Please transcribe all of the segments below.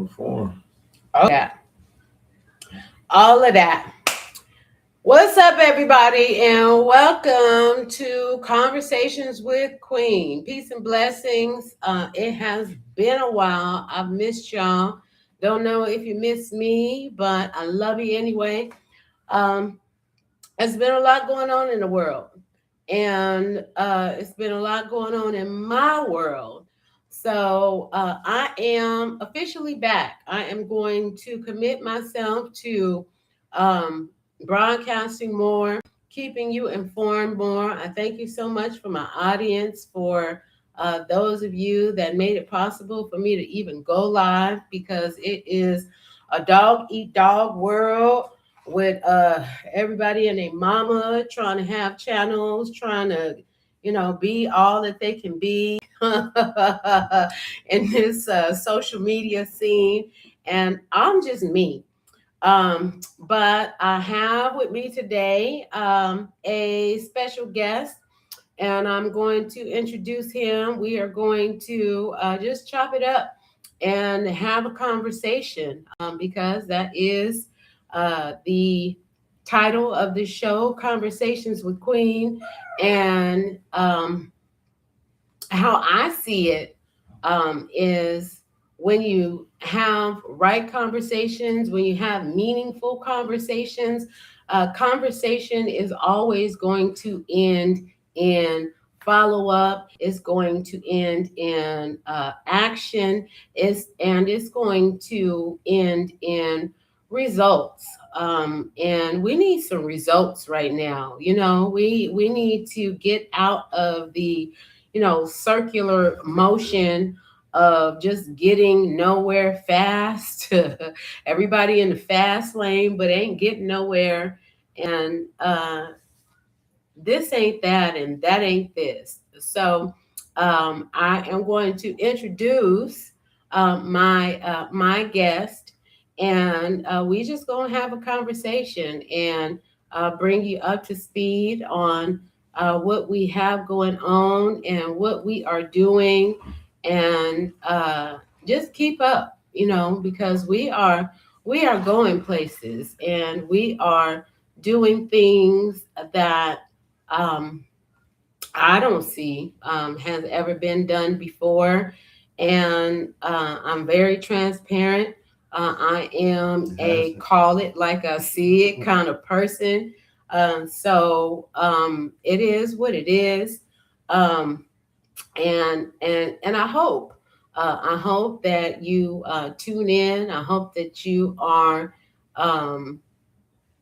informed. Oh, yeah. All of that. What's up, everybody, and welcome to Conversations with Queen. Peace and blessings. It has been a while. I've missed y'all. Don't know if you miss me, but I love you anyway. Um, there's been a lot going on in the world, and it's been a lot going on in my world. So I am officially back. I am going to commit myself to um, broadcasting more, keeping you informed more. I thank you so much for my audience, for those of you that made it possible for me to even go live, because it is a dog eat dog world with everybody and their mama trying to have channels, trying to, be all that they can be in this social media scene. And I'm just me. But I have with me today a special guest, and I'm going to introduce him. We are going to just chop it up and have a conversation, because that is the title of the show, Conversations with Queen. And how I see it is when you have right conversations, when you have meaningful conversations, conversation is always going to end in follow up. It's going to end in action. It's going to end in results. And we need some results right now. We need to get out of the circular motion of just getting nowhere fast. Everybody in the fast lane, but ain't getting nowhere. And this ain't that, and that ain't this. So I am going to introduce my guest, and we just gonna have a conversation and bring you up to speed on what we have going on and what we are doing, and just keep up, because we are going places, and we are doing things that um, I don't see has ever been done before. And I'm very transparent. I am It a hasn't. call it like I see it kind of person. So it is what it is. Um, and I hope that you tune in. I hope that you are um,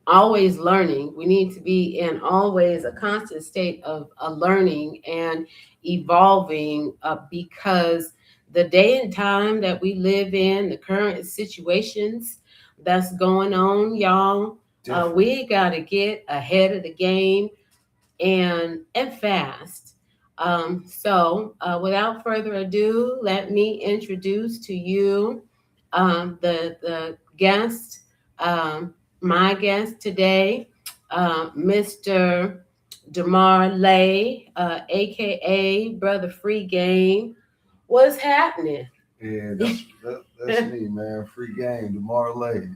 always learning. We need to be in always a constant state of learning and evolving, because the day and time that we live in, the current situations that's going on, y'all, Different. we got to get ahead of the game, and fast. So without further ado, let me introduce to you the guest, my guest today, Mr. Demar Lay, aka Brother Free Game. What's happening? Yeah, that's me, man. Free game, Demar Lay.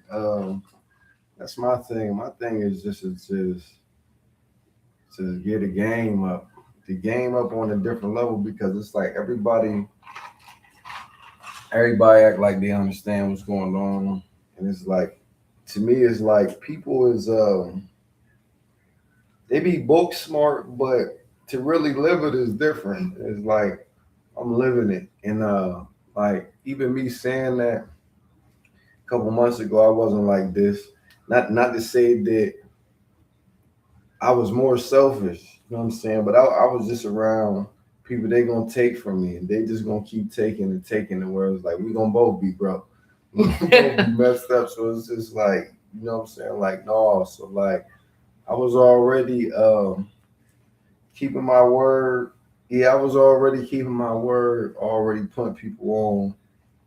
That's my thing. My thing is just to get the game up on a different level, because it's like everybody act like they understand what's going on, and it's like, to me, it's like people is they be book smart, but to really live it is different. It's like I'm living it, and like even me saying that a couple months ago, I wasn't like this. Not to say that I was more selfish, you know what I'm saying? But I was just around people they gonna take from me, and they just gonna keep taking and taking. And where it's like we gonna both be broke, we gonna both be messed up. So it's just like, you know what I'm saying? Like no, so like I was already keeping my word. Yeah, I was already keeping my word, already putting people on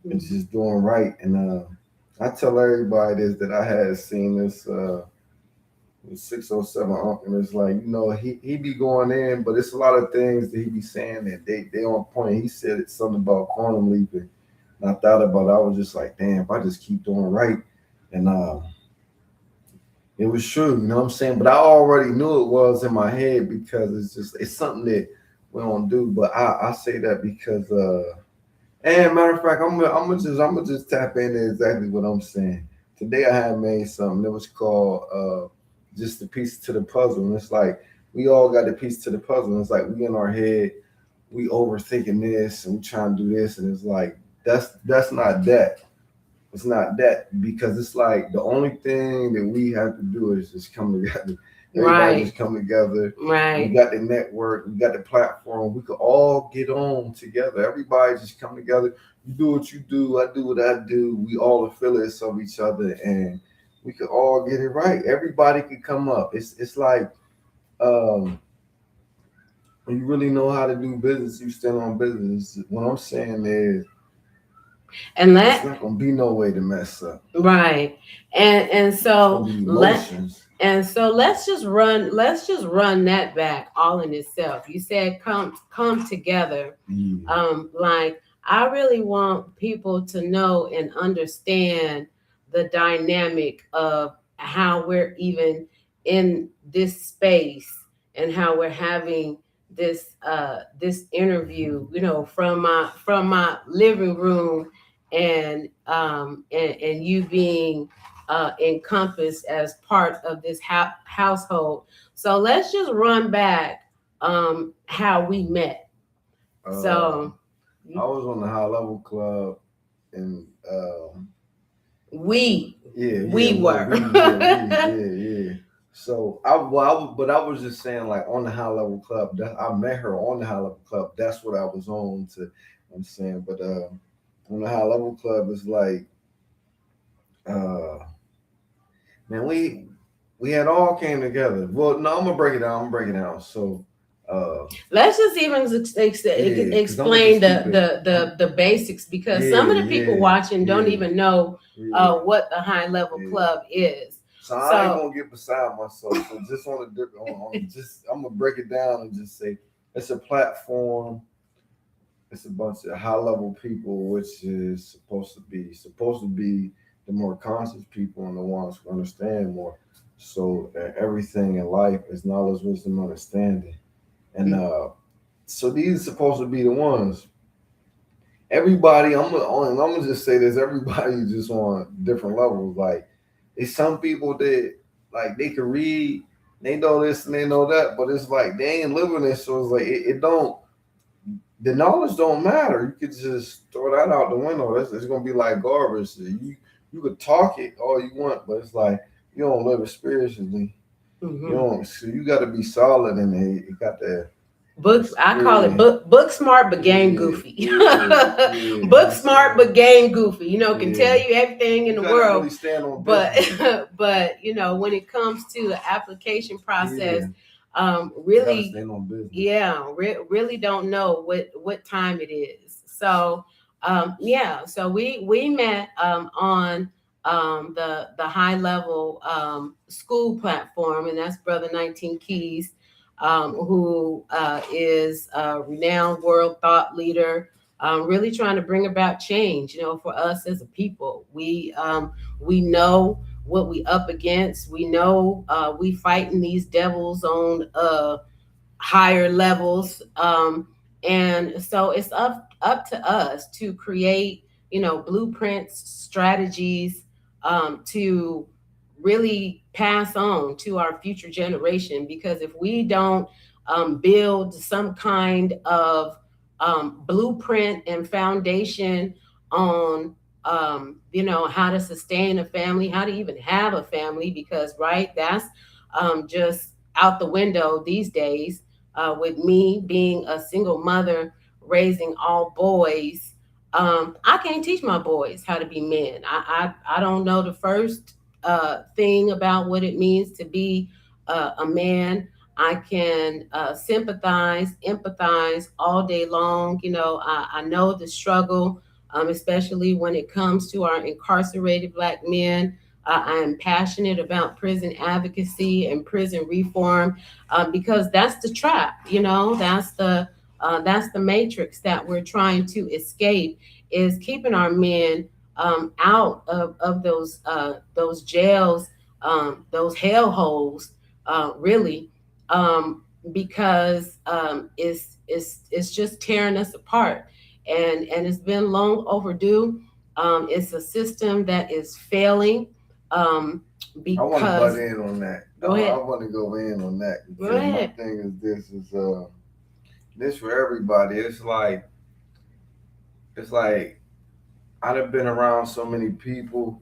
and just doing right. And I tell everybody this, that I had seen this 607 uncle, and it's like, he be going in, but it's a lot of things that he be saying that they on point. He said it's something about quantum leaping. And I thought about it. I was just like, damn, if I just keep doing right, and it was true, you know what I'm saying? But I already knew it was in my head because it's something that we don't do. But I say that because and matter of fact, I'm gonna just tap into exactly what I'm saying. Today I had made something that was called just the piece to the puzzle. And it's like we all got a piece to the puzzle. And it's like we in our head, we overthinking this and we trying to do this, and it's like that's not that. It's not that because it's like the only thing that we have to do is just come together. Everybody Right. just come together. We Right. got the network, we got the platform. We could all get on together. Everybody just come together. You do what you do, I do what I do. We all affiliates of each other, and we could all get it right. Everybody could come up. It's like um, when you really know how to do business, you stand on business. What I'm saying is, And it's let not gonna be no way to mess up. right. And It's gonna so be let emotions. and so let's just run that back all in itself. You said come together. Yeah. Like I really want people to know and understand the dynamic of how we're even in this space and how we're having this interview, from my living room, and you being encompassed as part of this household. So let's just run back how we met. Uh, So I was on the high level club, and we yeah, we well, were. yeah. So but I was just saying, like on the high level club, that I met her on the high level club. That's what I was on to. I'm saying, but on the high level club, it's like, uh, man, we had all came together. Well, no, I'm gonna break it down. I'm gonna break it down. So, uh, Let's just even yeah, because I'm gonna explain just the, keep it. the the the basics, because some of Yeah, the people yeah, watching don't yeah, even know yeah, what the high level yeah. club is. So I ain't So gonna get beside myself. So just on a different, just I'm gonna break it down and just say it's a platform. It's a bunch of high level people, which is supposed to be the more conscious people and the ones who understand more. So everything in life is knowledge, wisdom, understanding, and so these are supposed to be the ones. Everybody, I'm gonna just say this. Everybody just on different levels. Like it's some people that like they can read, they know this and they know that, but it's like they ain't living it. So it's like it don't. The knowledge don't matter. You could just throw that out the window. It's gonna be like garbage. You could talk it all you want, but it's like you don't live it spiritually. You mhm. don't. So you got to be solid in it. You got to. I call it Yeah, book smart but game yeah, goofy. yeah, yeah. Book I'm smart saying. but game goofy. Can tell Yeah. you everything in You the gotta really world, stand on but business. when it comes to the application process, Yeah. You gotta really, stand on business. yeah, really don't know what time it is. So yeah, so we met on the high level school platform, and that's Brother 19 Keys, who is a renowned world thought leader, really trying to bring about change. For us as a people, we know what we up against. We know we fighting these devils on higher levels, and so it's up to us to create, blueprints, strategies, to really pass on to our future generation. Because if we don't build some kind of blueprint and foundation on how to sustain a family, how to even have a family, because right, that's just out the window these days. With me being a single mother raising all boys, I can't teach my boys how to be men. I don't know the first thing about what it means to be a man. I can sympathize, empathize all day long. I know the struggle, especially when it comes to our incarcerated Black men. I am passionate about prison advocacy and prison reform, because that's the trap. That's the matrix that we're trying to escape is keeping our men out of those jails, those hell holes, really, because it's just tearing us apart, and it's been long overdue. It's a system that is failing, I want to butt because in on that. go I ahead, want to go in on that go because my ahead. thing is this for everybody. It's like I've been around so many people,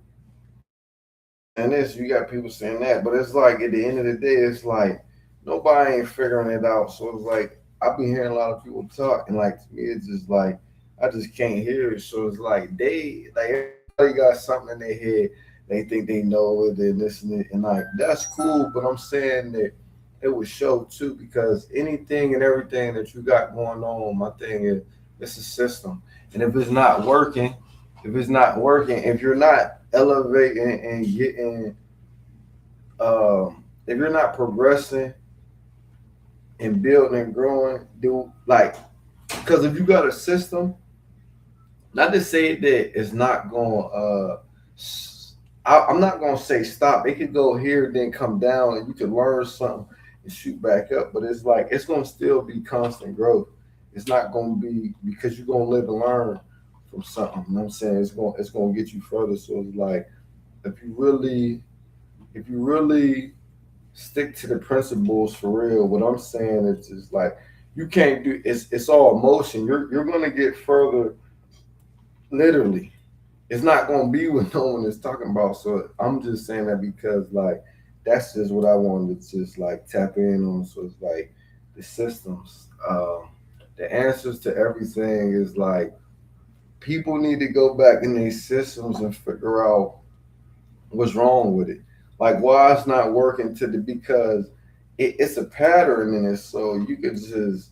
and this you got people saying that, but it's like at the end of the day, it's like nobody ain't figuring it out. So it's like I be hearing a lot of people talk, and like to me, it's just like I just can't hear it. So it's like everybody got something in their head. They think they know it and this and it, and like that's cool. But I'm saying that it would show too because anything and everything that you got going on, my thing is it's a system, and if you're not elevating and getting, if you're not progressing and building and growing, do like, because if you got a system, not to say that it's not going, I'm not going to say stop. It could go here, then come down, and you could learn something and shoot back up. But it's like, it's going to still be constant growth. It's not going to be because you're going to live and learn from something. You know what I'm saying? It's going to get you further. So it's like, if you really if you really stick to the principles for real, what I'm saying is just like you can't do it's all emotion. You're gonna get further literally. It's not gonna be what no one is talking about. So I'm just saying that because like that's just what I wanted to just like tap in on. So it's like the systems. The answers to everything is like people need to go back in these systems and figure out what's wrong with it. Like why it's not working to the because it's a pattern in it, so you could just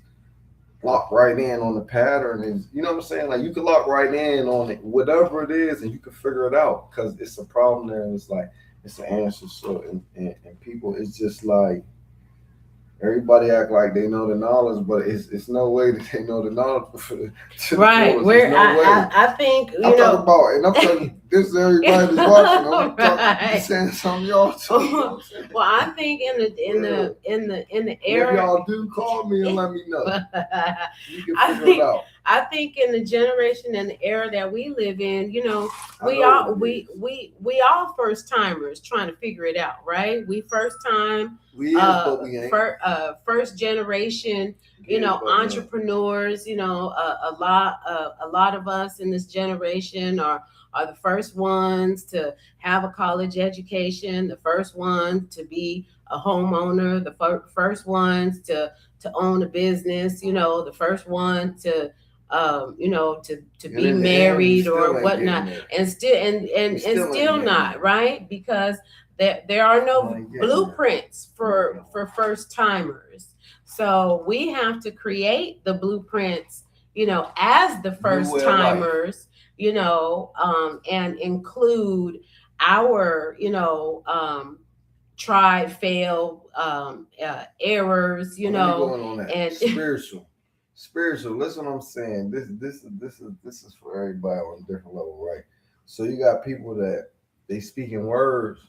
lock right in on the pattern and you know what I'm saying? Like you could lock right in on it, whatever it is, and you can figure it out because it's a problem there and it's like it's an answer. So and people it's just like everybody act like they know the knowledge, but it's no way that they know the knowledge to the Right. fullest. There's Where no way. I think, I'm you talking know, about, and I'm talking this to everybody that's watching. I'm talking, right. saying something y'all too. You know what I'm saying? Well, I think Yeah. in the And if era, y'all do call me and let me know, we can I figure it think out. I think in the generation and the era that we live in, you know, I know what it is. we all first timers trying to figure it out, right? We first time, We is, but we ain't. first generation, We you is, know, but we ain't. entrepreneurs. You know, a lot of us in this generation are the first ones to have a college education, the first ones to be a homeowner, the first ones to own a business, you know, the first one to you know, to And be in the end, we married or still ain't whatnot, getting there. and still We and still ain't still getting not, there. right? Because there are Still no ain't getting there. blueprints for first timers. So we have to create the blueprints, you know, as the New first way of life. timers, you know, and include our, you know, try, fail, errors, you Let me know, go in on that. and Spiritual. Listen, what I'm saying. This is for everybody on a different level, right? So you got people that they speak in words,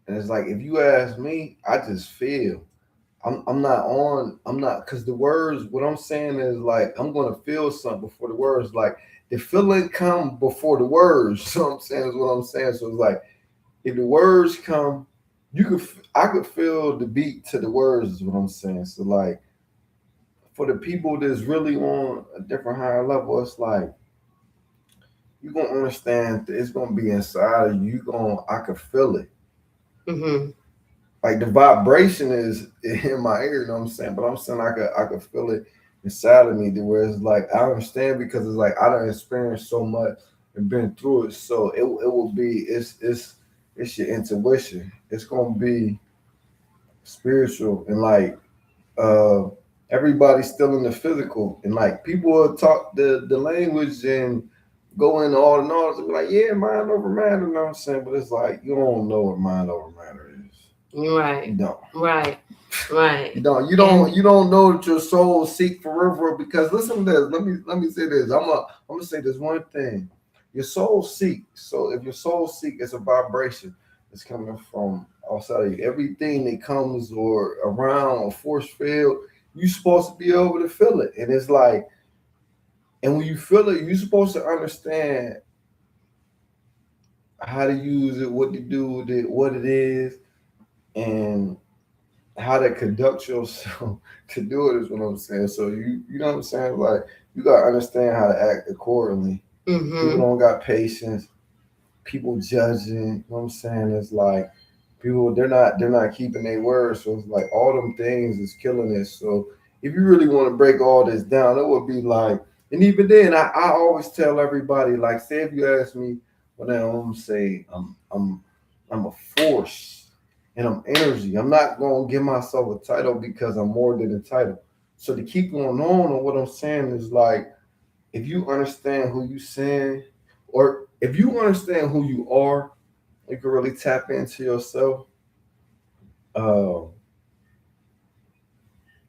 and it's like if you ask me, I just feel. I'm not on. I'm not because the words. What I'm saying is like I'm gonna feel something before the words. Like the feeling come before the words. So I'm saying is what I'm saying. So it's like if the words come, I could feel the beat to the words. Is what I'm saying. So like for the people that's really on a different higher level, it's like you gonna understand that it's gonna be inside of you. I can feel it. Mhm. Like the vibration is in my ear, you know what I'm saying? But I'm saying I could feel it inside of me to where it's like I understand because it's like I don't experience so much and been through it. So it will be it's your intuition. It's gonna be spiritual and like uh everybody's still in the physical and like people will talk the language and go into all the knowledge and be like, yeah, mind over matter, you know what I'm saying? But it's like you don't know what mind over matter is. Right. You don't. Right. Right. You don't know that your soul seek for real, because listen to this. Let me say this. I'm gonna say this one thing. Your soul seek. So if your soul seek, it's a vibration. It's coming from outside of you. Everything that comes or around a force field, you're supposed to be able to feel it. And it's like, and when you feel it, you're supposed to understand how to use it, what to do with it, what it is, and how to conduct yourself to do it is what I'm saying. So you know what I'm saying? Like, you gotta understand how to act accordingly. People Mm-hmm. don't got patience. People judging. You know what I'm saying? It's like people they're not keeping their word. So it's like all them things is killing this. So if you really want to break all this down, it would be like, and even then, I always tell everybody, like, say if you ask me when I'm say I'm a force and I'm energy. I'm not gonna give myself a title because I'm more than a title. So to keep going on, and what I'm saying is like, if you understand who you saying, or if you understand who you are, you can really tap into yourself. Uh,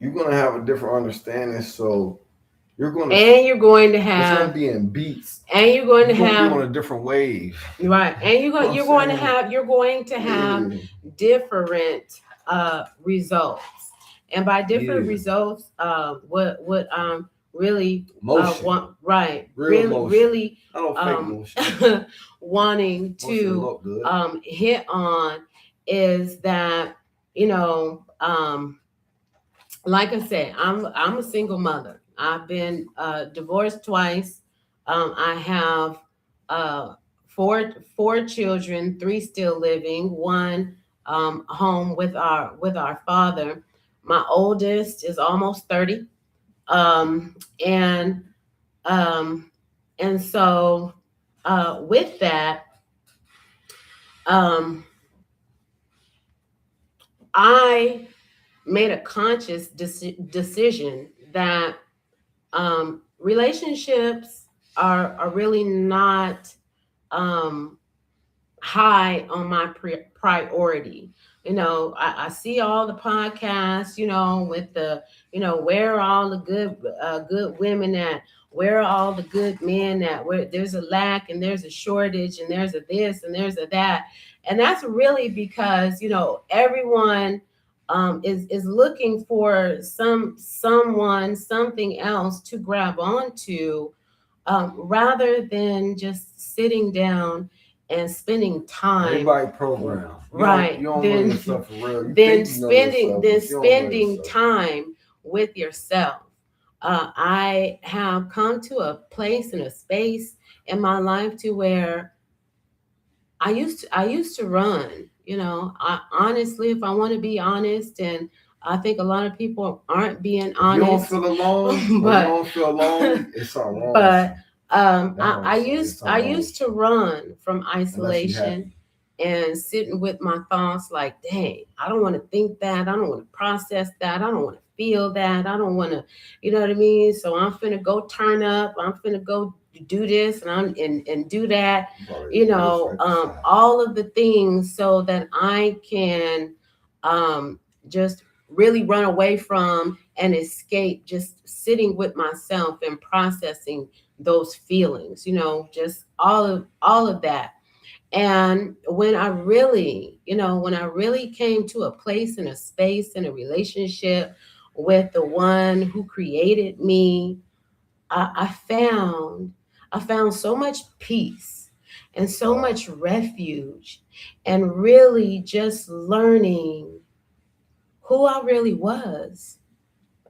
you're gonna have a different understanding. So you're gonna And you're going to it's gonna have, be in beats. and you're going to You're gonna be on have, a different wave. right, and You know what I'm you're going to have saying? different results. And by Yeah, different yeah. results, what really Motion, want, right, real motion. really I don't fake um motion. wanting Motion to look good. hit on is that, you know, like I said, I'm a single mother. I've been divorced twice. I have uh, four children, three still living, one home with our father. My oldest is almost 30, um, and um, and so with that, um, I made a conscious decision that relationships are really not um, high on my priority. You know, I see all the podcasts, you know, with the, you know, where are all the good women at? Where are all the good men at? Where there's a lack and there's a shortage and there's a this and there's a that, and that's really because, you know, everyone is looking for someone, something else to grab onto, rather than just sitting down and spending time, Everybody program. right, You don't know then yourself for real. You think you know yourself, but you don't know spending yourself. time with yourself. I have come to a place and a space in my life to where I used to run, you know. I honestly, if I want to be honest, and I think a lot of people aren't being If you don't honest, feel alone or you but don't feel lonely, it's something wrong with but you. That's what I'm saying. It's I something wrong used with to you. run from Unless you isolation happy. and sitting with my thoughts like, dang, I don't want to think that. I don't want to process that. I don't want to feel that. I don't want to, you know what I mean? So I'm finna go turn up. I'm finna go do this and do that, You probably you do know, this exercise. all of the things so that I can just really run away from and escape just sitting with myself and processing those feelings, you know, just all of that. And when I really, you know, when I really came to a place and a space and a relationship with the one who created me, I found so much peace and so Wow. much refuge, and really just learning who I really was.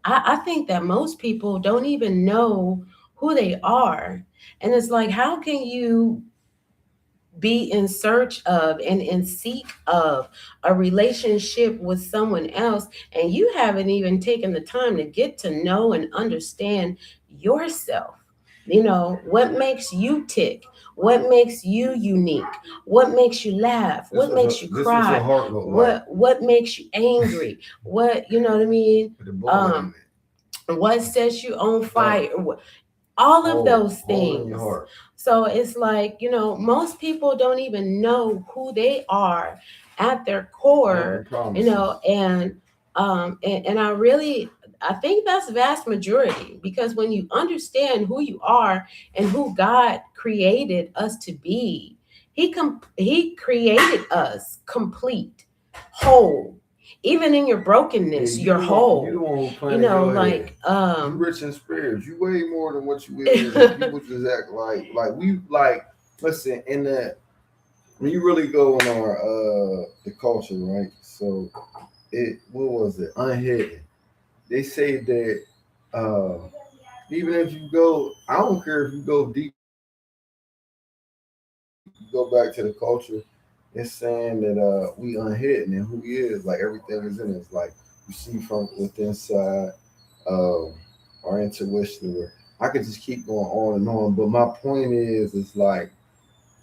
I think that most people don't even know who they are. And it's like, how can you be in search of and in seek of a relationship with someone else, and you haven't even taken the time to get to know and understand yourself? You know, what makes you tick, what makes you unique, what makes you laugh, what makes you This was your cry, heart look like what makes you angry, what, you know what I mean, with the bullet in um it. what sets you on Dark fire, all of those hole in your things. heart. So it's like, you know, most people don't even know who they are at their Broken core, you promises. know, and I think that's vast majority, because when you understand who you are and who God created us to be, he created us complete, whole. Even in your Yeah, brokenness, you're you the whole. one who You planted know, your head. like You rich in spirits. You way more than what you is, and people just act like we like. Listen, in the when you really go on our the culture, right? So what was it? Unhidden. They say that uh even if you go, I don't care if you go deep, you go back to the culture. It's saying that we unhidden and who he is, like everything is in us. Like you see from within inside, um, our intuition. Where I could just keep going on and on, but my point is like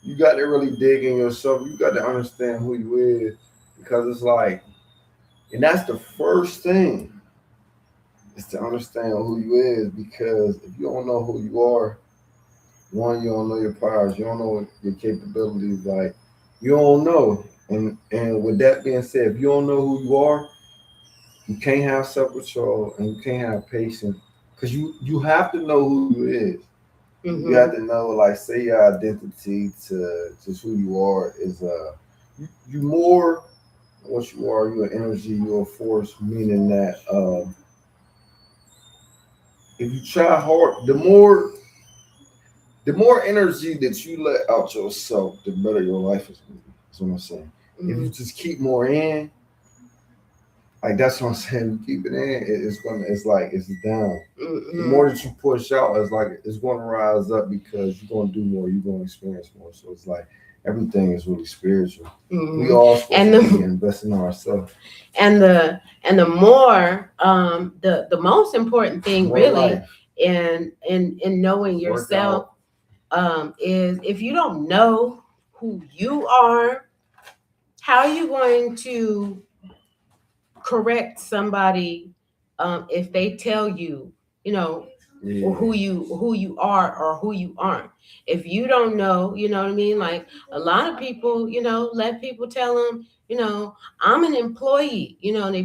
you got to really dig in yourself. You got to understand who you is, because it's like, and that's the first thing, is to understand who you is. Because if you don't know who you are, one, you don't know your powers, you don't know your capabilities, like you don't know. And with that being said, if you don't know who you are, you can't have self control and you can't have patience, because you have to know who you is. You have hmm to know, like, say your identity to just who you are is you more what you are. You're an energy. You're a force. Meaning that if you try hard, the more energy that you let out yourself, the better your life is going to be. That's what I'm saying. If you hmm just keep more in, like that's what I'm saying. You keep it in, it's gonna. It's like it's down. The hmm more that you push out, it's like it's going to rise up, because you're going to do more. You're going to experience more. So it's like everything is really spiritual. We hmm all supposed And to be the investing in ourselves. and the more the most important thing More really life, in knowing work yourself out. is, if you don't know who you are, how are you going to correct somebody if they tell you, you know, Yeah, who you are or who you aren't? If you don't know, you know what I mean? Like, a lot of people, let people tell them, I'm an employee, and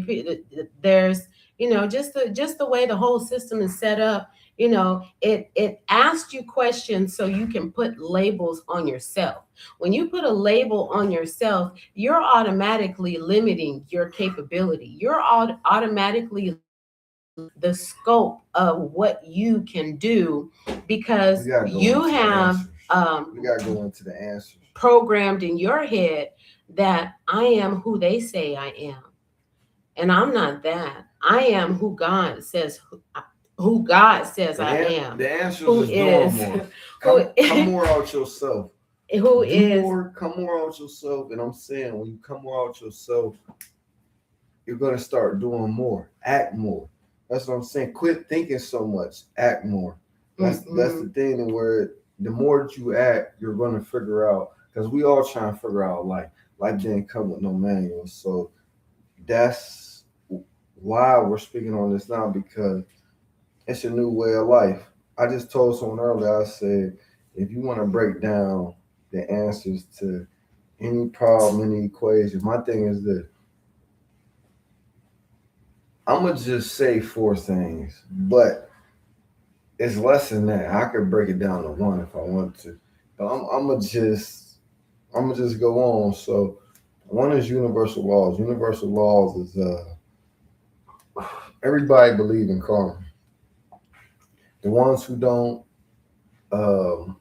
there's, just the way the whole system is set up. It asks you questions so you can put labels on yourself. When you put a label on yourself, you're automatically limiting your capability. You're automatically the scope of what you can do, we because gotta go you into the have answers. We gotta go into the answers. programmed in your head that I am who they say I am, and I'm not that. I am who God says I am. The answers Who is doing is more. who Come more out yourself. who Do is more. Come more out yourself. And I'm saying, when you come more out yourself, you're gonna start doing more. Act more. That's what I'm saying. Quit thinking so much. Act more. That's the mm-mm, thing. And where the more that you act, you're gonna figure out. Because we all trying to figure out life. Life didn't come with no manual. So that's why we're speaking on this now, because it's a new way of life. I just told someone earlier, I said, if you want to break down the answers to any problem, any equation, my thing is this. I'm going to just say four things, but it's less than that. I could break it down to one if I want to. But I'm gonna just go on. So one is universal laws. Universal laws is everybody believe in karma. The ones who don't, um,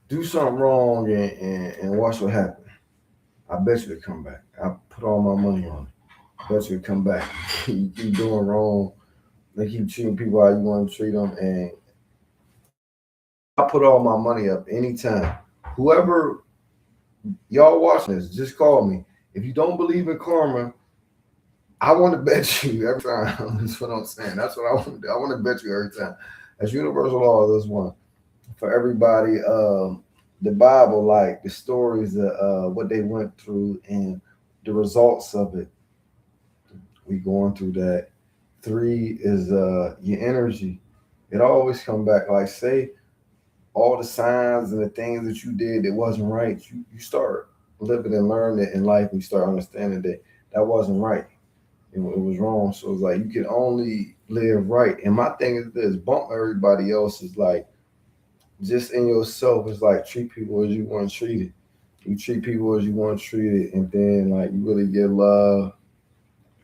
do something wrong and watch what happens. I bet you it come back. I put all my money on it. I bet you it come back. You keep doing wrong. They keep treating people how you want to treat them, and I put all my money up anytime. Whoever y'all watching this, just call me. If you don't believe in karma, I want to bet you every time. That's what I'm saying. That's what I want to do. I want to bet you every time. That's universal law. That's one for everybody. The Bible, like the stories of what they went through and the results of it. We going through that. Three is your energy. It always come back. Like, say all the signs and the things that you did that wasn't right. You start. live it and learn it in life, and you start understanding that that wasn't right. It was wrong. So it's like you can only live right. And my thing is this: bump everybody else is like just in yourself. It's like treat people as you want to treat it. You treat people as you want to treat it, and then like you really get love.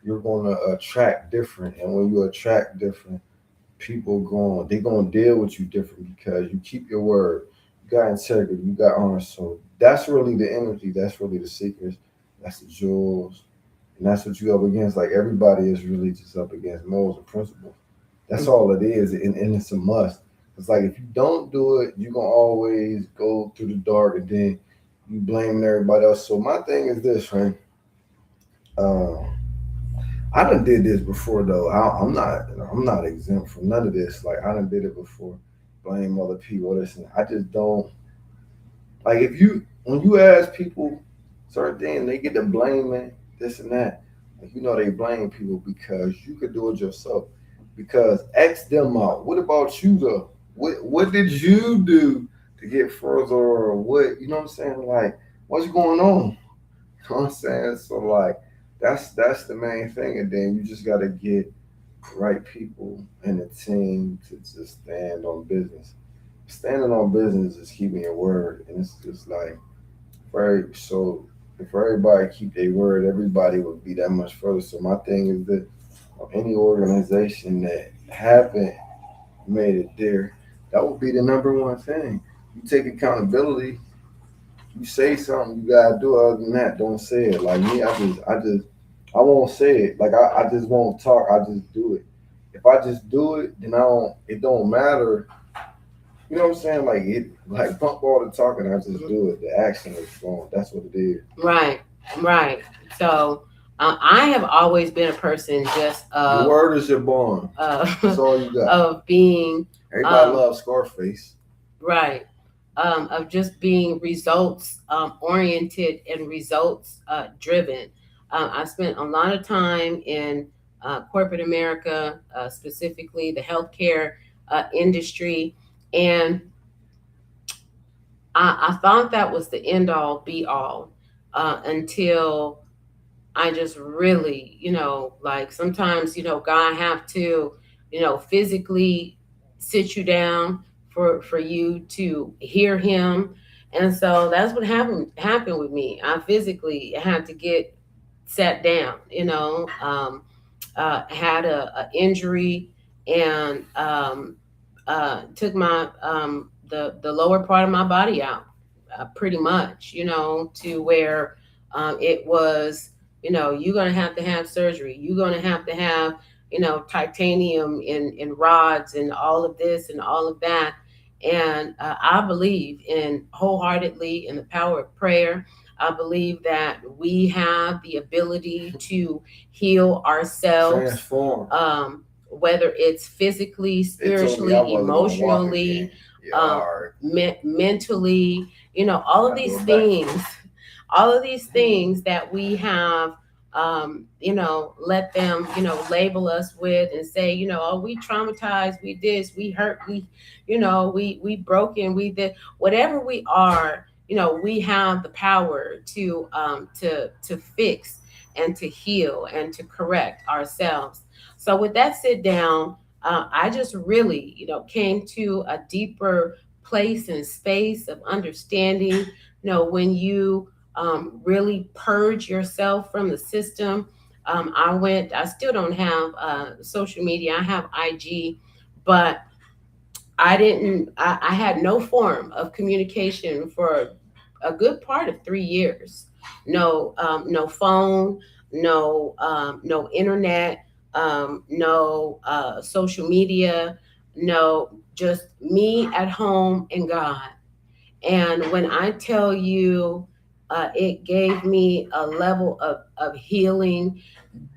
You're gonna attract different, and when you attract different, people going they gonna deal with you different because you keep your word. You got integrity. You got honor. So that's really the energy. That's really the secrets. That's the jewels. And that's what you up against. Like everybody is really just up against morals and principles. That's all it is, and it's a must. It's like if you don't do it, you're gonna always go through the dark, and then you blaming everybody else. So my thing is this, right? Um, I done did this before though. I'm not exempt from none of this. Like I done did it before. Blame other people. Listen, I just don't like if you when you ask people certain things, they get to blaming this and that. Like, they blame people because you could do it yourself. Because X them out. What about you though? What did you do to get further or what? You know what I'm saying? Like what's going on? You know what I'm saying? So like that's the main thing, and then you just gotta get right people and a team to just stand on business. Standing on business is keeping your word, and it's just like very so. If everybody keep their word, everybody would be that much further. So my thing is that any organization that haven't made it there, that would be the number one thing. You take accountability. You say something, you gotta do it. Other than that, don't say it. Like me, I won't say it. Like I just won't talk. I just do it. If I just do it, then I don't. It don't matter. You know what I'm saying? Like like bump all the talking. I just do it. The action is gone. That's what it is. Right, right. So I have always been a person just Your word is your bond. That's all you got. of being Everybody loves Scarface. right, of just being results oriented and results driven. I spent a lot of time in corporate America, specifically the healthcare industry, and I thought that was the end all be all until I just really, like sometimes, God have to, physically sit you down for you to hear him. And so that's what happened with me. I physically had to get sat down, had a injury and took my the lower part of my body out, pretty much, to where it was, you're gonna have to have surgery. You're gonna have to have, titanium in rods and all of this and all of that. And I believe in wholeheartedly in the power of prayer. I believe that we have the ability to heal ourselves, Transform. whether it's physically, They told me spiritually, I wasn't gonna walk emotionally, again. Yeah, all right. mentally, all of I do these it back. things, all of these things that we have, let them, label us with and say, oh, we traumatized, we this, we hurt, we broken, we did whatever we are. We have the power to fix and to heal and to correct ourselves. So with that sit down, I just really, came to a deeper place and space of understanding, when you really purge yourself from the system. I still don't have social media. I have IG, but I had no form of communication for a good part of 3 years. No phone, no internet, no social media, no, just me at home and God. And when I tell you, it gave me a level of healing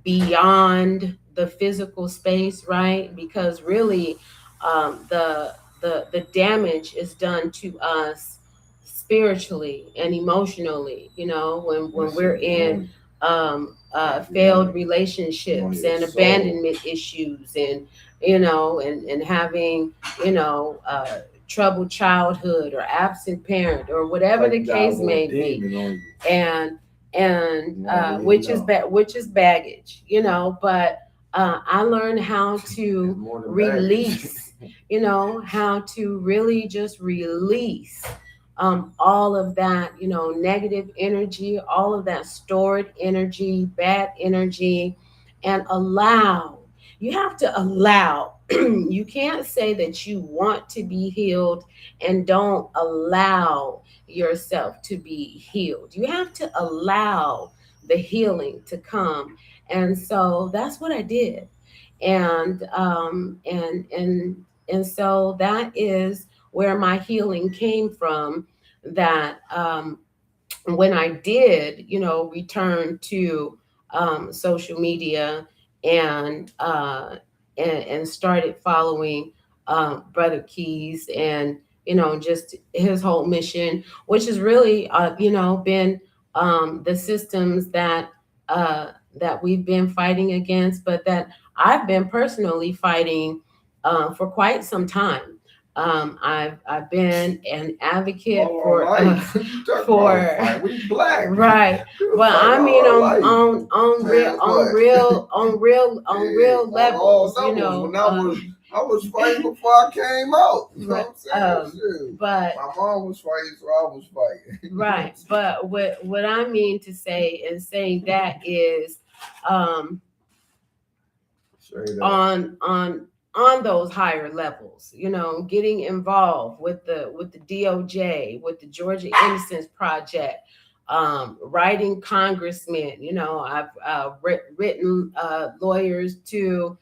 beyond the physical space, right? Because really, the damage is done to us spiritually and emotionally. When we're in failed relationships and abandonment issues, and and having troubled childhood or absent parent or whatever Like the you got a case little may be. demon on you. And You never even which is know. which is baggage, but I learned how It's to more than baggage. release, how to really just release all of that, negative energy, all of that stored energy, bad energy, and allow. You have to allow. You can't say that you want to be healed and don't allow yourself to be healed. You have to allow the healing to come. And so that's what I did. And so that is where my healing came from. That when I did, return to social media and and started following Brother Keys and just his whole mission, which has really been the systems that we've been fighting against, but that I've been personally fighting for quite some time. I've been an advocate All our for life. You talking about for fight? We black. right. We was But fighting I all mean our life. on real Man, what? Yeah, on all levels, levels. When I was fighting before I came out. You know what I'm saying? Shoot. but My mom was fighting, so I was fighting. right. But what I mean to say and saying that is um Straight up. on those higher levels, getting involved with the DOJ, with the Georgia Innocence Project, writing congressmen. I've written lawyers to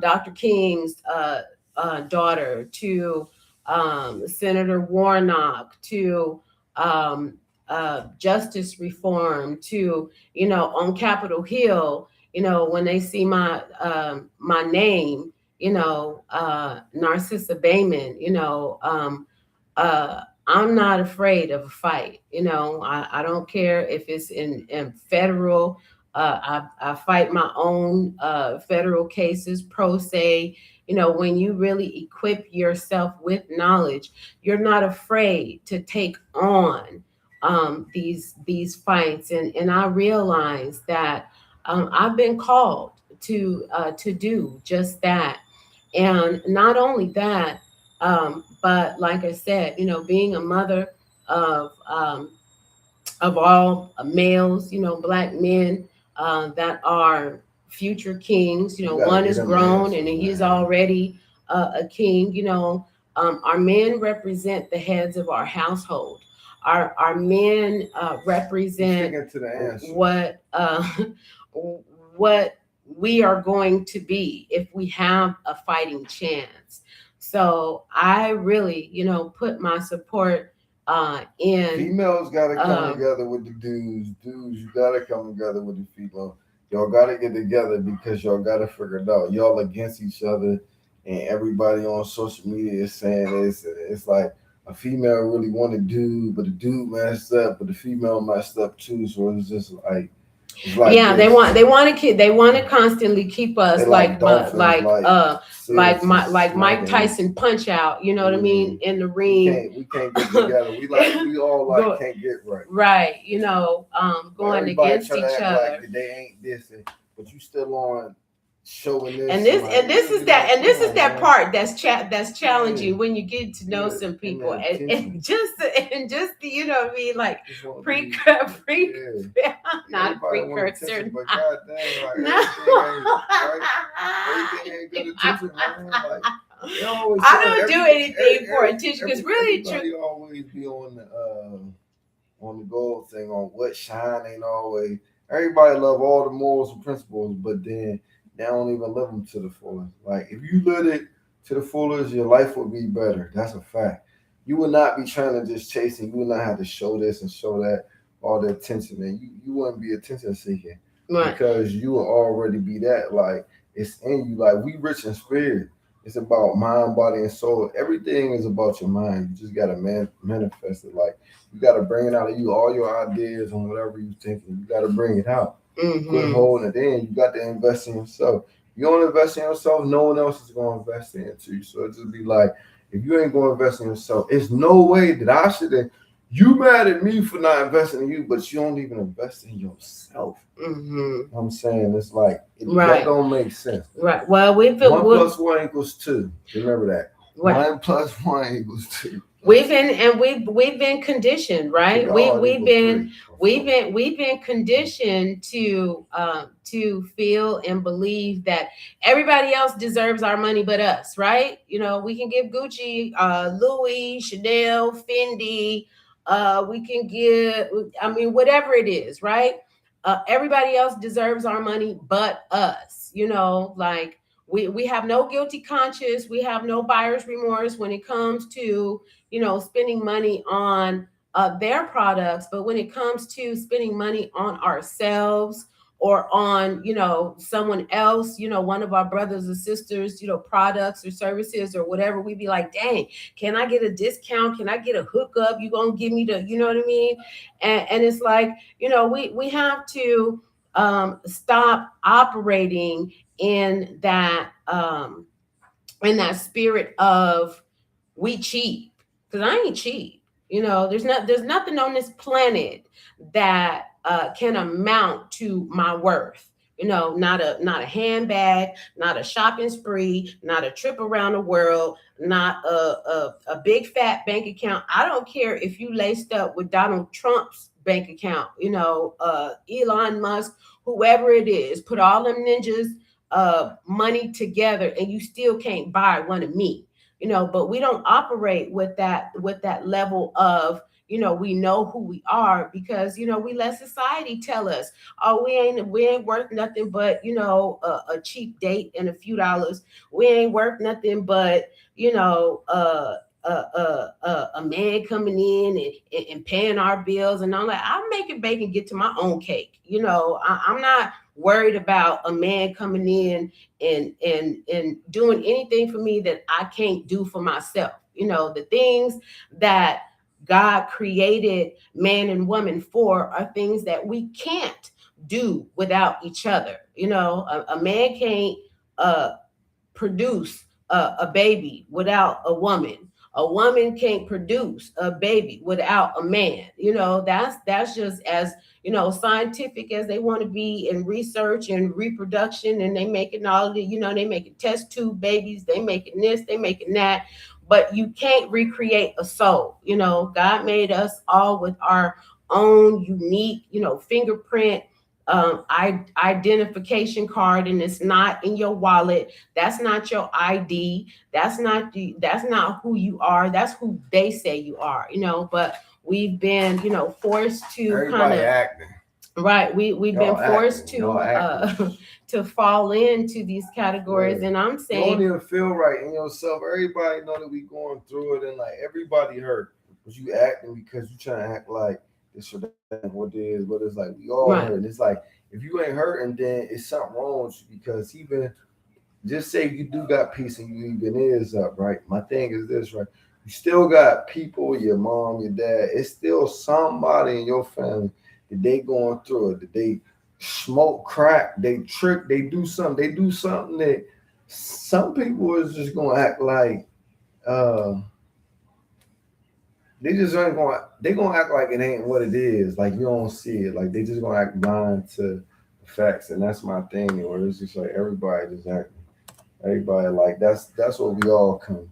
Dr. King's daughter, to Senator Warnock, to justice reform, to on Capitol Hill. When they see my name, Narcissa Bayman, I'm not afraid of a fight. I don't care if it's in federal. I fight my own federal cases pro se. When you really equip yourself with knowledge, you're not afraid to take on these fights. And I realize that I've been called to do just that. And not only that, but like I said, being a mother of all males, black men that are future kings. You gotta One get is them grown and answers, he's man. already a king. Our men represent the heads of our household. Our men represent Sticking to the answer. what we are going to be if we have a fighting chance. So I really, put my support in. Females gotta come Um, together with the dudes. Dudes, you gotta come together with the female. Y'all gotta get together because y'all gotta figure it out. Y'all against each other, and everybody on social media is saying this. It's like a female really want a dude, but the dude messed up, but the female messed up too. So it's like yeah, they this. want they want to keep they want to constantly keep us They like dolphins, like Mike smacking Tyson punch out. You know what I mean, in the We ring. can't get together. We all Go- can't get right. right. Going Everybody against try to each act other. like they ain't this, but you still on showing this. And this like, and this is that and this is that part that's challenging Yeah. when you get to know Yeah, some people and and just you know what I mean, like Just wanna pre be- not Everybody want precursor. attention, but goddamn, like No. everything ain't good attention, man. Like they always I say don't do anything for attention because really, everybody always be on the goal thing on what shine ain't always. Everybody love all the morals and principles, but then they don't even live them to the fullest. Like if you lived it to the fullest, your life would be better. That's a fact. You would not be trying to just chase it. You would not have to show this and show that all the attention, man. You wouldn't be attention seeking right. because you will already be that. Like it's in you. Like we rich in spirit. It's about mind, body, and soul. Everything is about your mind. You just gotta manifest it. Like you gotta bring it out of you. All your ideas and whatever you thinking, you gotta bring it out. Quit Mm-hmm. holding it in. You got to invest in yourself. You don't invest in yourself, no one else is gonna invest into you. So it just be like if you ain't going to invest in yourself, it's no way that I should. You mad at me for not investing in you, but you don't even invest in yourself. Mm-hmm. I'm saying it's like Right. that don't make sense. Right. Well, One plus one equals two. Remember that. Right. 1 plus 1 equals 2. We've been conditioned, right? We've been conditioned to feel and believe that everybody else deserves our money but us, right? You know, we can give Gucci, Louis, Chanel, Fendi, we can give, I mean, whatever it is, right? Everybody else deserves our money but us, you know, like we have no guilty conscience, we have no buyer's remorse when it comes to, you know, spending money on their products. But when it comes to spending money on ourselves or on, you know, someone else, you know, one of our brothers or sisters, you know, products or services or whatever, we'd be like, dang, can I get a discount? Can I get a hookup? You gonna give me the, you know what I mean? And it's like, you know, we have to stop operating in that spirit of we cheap, because I ain't cheap. You know, there's nothing on this planet that can amount to my worth. You know, not a handbag, not a shopping spree, not a trip around the world, not a big fat bank account. I don't care if you laced up with Donald Trump's bank account, you know, Elon Musk, whoever it is, put all them ninjas money together and you still can't buy one of me, you know. But we don't operate with that level of, you know, we know who we are, because, you know, we let society tell us, oh, we ain't worth nothing but, you know, a cheap date and a few dollars. We ain't worth nothing but, you know, a man coming in and paying our bills and all that. I'll make it bake and get to my own cake. You know, I'm not worried about a man coming in and doing anything for me that I can't do for myself. You know, the things that God created man and woman for are things that we can't do without each other. You know, a man can't produce a baby without a woman. A woman can't produce a baby without a man. You know, that's just as, you know, scientific as they want to be in research and reproduction, and they making all the, you know, they making test tube babies, they making this, they making that, but you can't recreate a soul. You know, God made us all with our own unique, you know, fingerprint, identification card, and it's not in your wallet. That's not your ID. That's not who you are. That's who they say you are, you know. But we've been, you know, forced to kind of acting. Right. We've been forced to to fall into these categories. Yeah. And I'm saying, you don't even feel right in yourself. Everybody know that we going through it, and like everybody hurt, but you acting because you trying to act like this or that, what it is. But it's like we all hurt. And it's like if you ain't hurting, then it's something wrong with you, because even just say you do got peace and you even is up, right? My thing is this, right? You still got people, your mom, your dad. It's still somebody in your family that they going through it, that they smoke crack, they trick, they do something that some people is just gonna act like they just ain't gonna act like it ain't what it is. Like you don't see it. Like they just gonna act blind to the facts. And that's my thing, where it's just like everybody just acting. Everybody like that's what we all come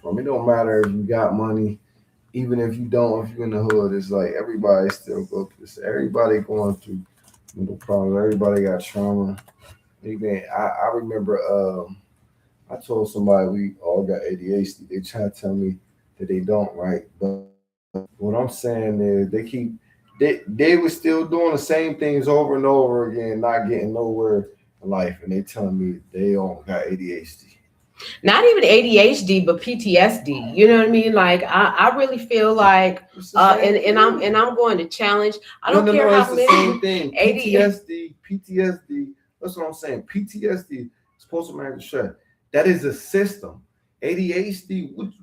from. It don't matter if you got money, even if you don't, if you're in the hood, it's like everybody still go through this. Everybody going through mental problems. Everybody got trauma. Even I remember I told somebody we all got ADHD. They try to tell me that they don't, right? But what I'm saying is they were still doing the same things over and over again, not getting nowhere in life, and they telling me they don't got ADHD. Not even ADHD, but PTSD. You know what I mean? Like I really feel like and I'm going to challenge. I don't care how many. Same thing. PTSD. That's what I'm saying. PTSD is post-traumatic stress. That is a system. ADHD.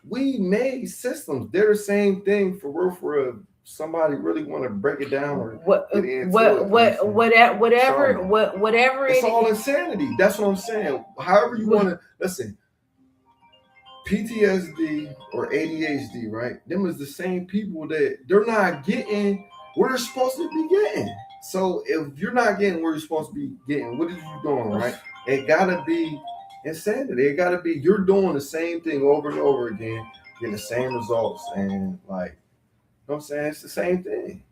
We made systems. They're the same thing for real. For real. Somebody really want to break it down or whatever. It's all insanity. That's what I'm saying. However you want to listen. PTSD or ADHD, right? Them is the same people that they're not getting where they're supposed to be getting. So if you're not getting where you're supposed to be getting, what are you doing, right? It gotta be insanity. It gotta be you're doing the same thing over and over again, getting the same results, and like, you know what I'm saying? It's the same thing.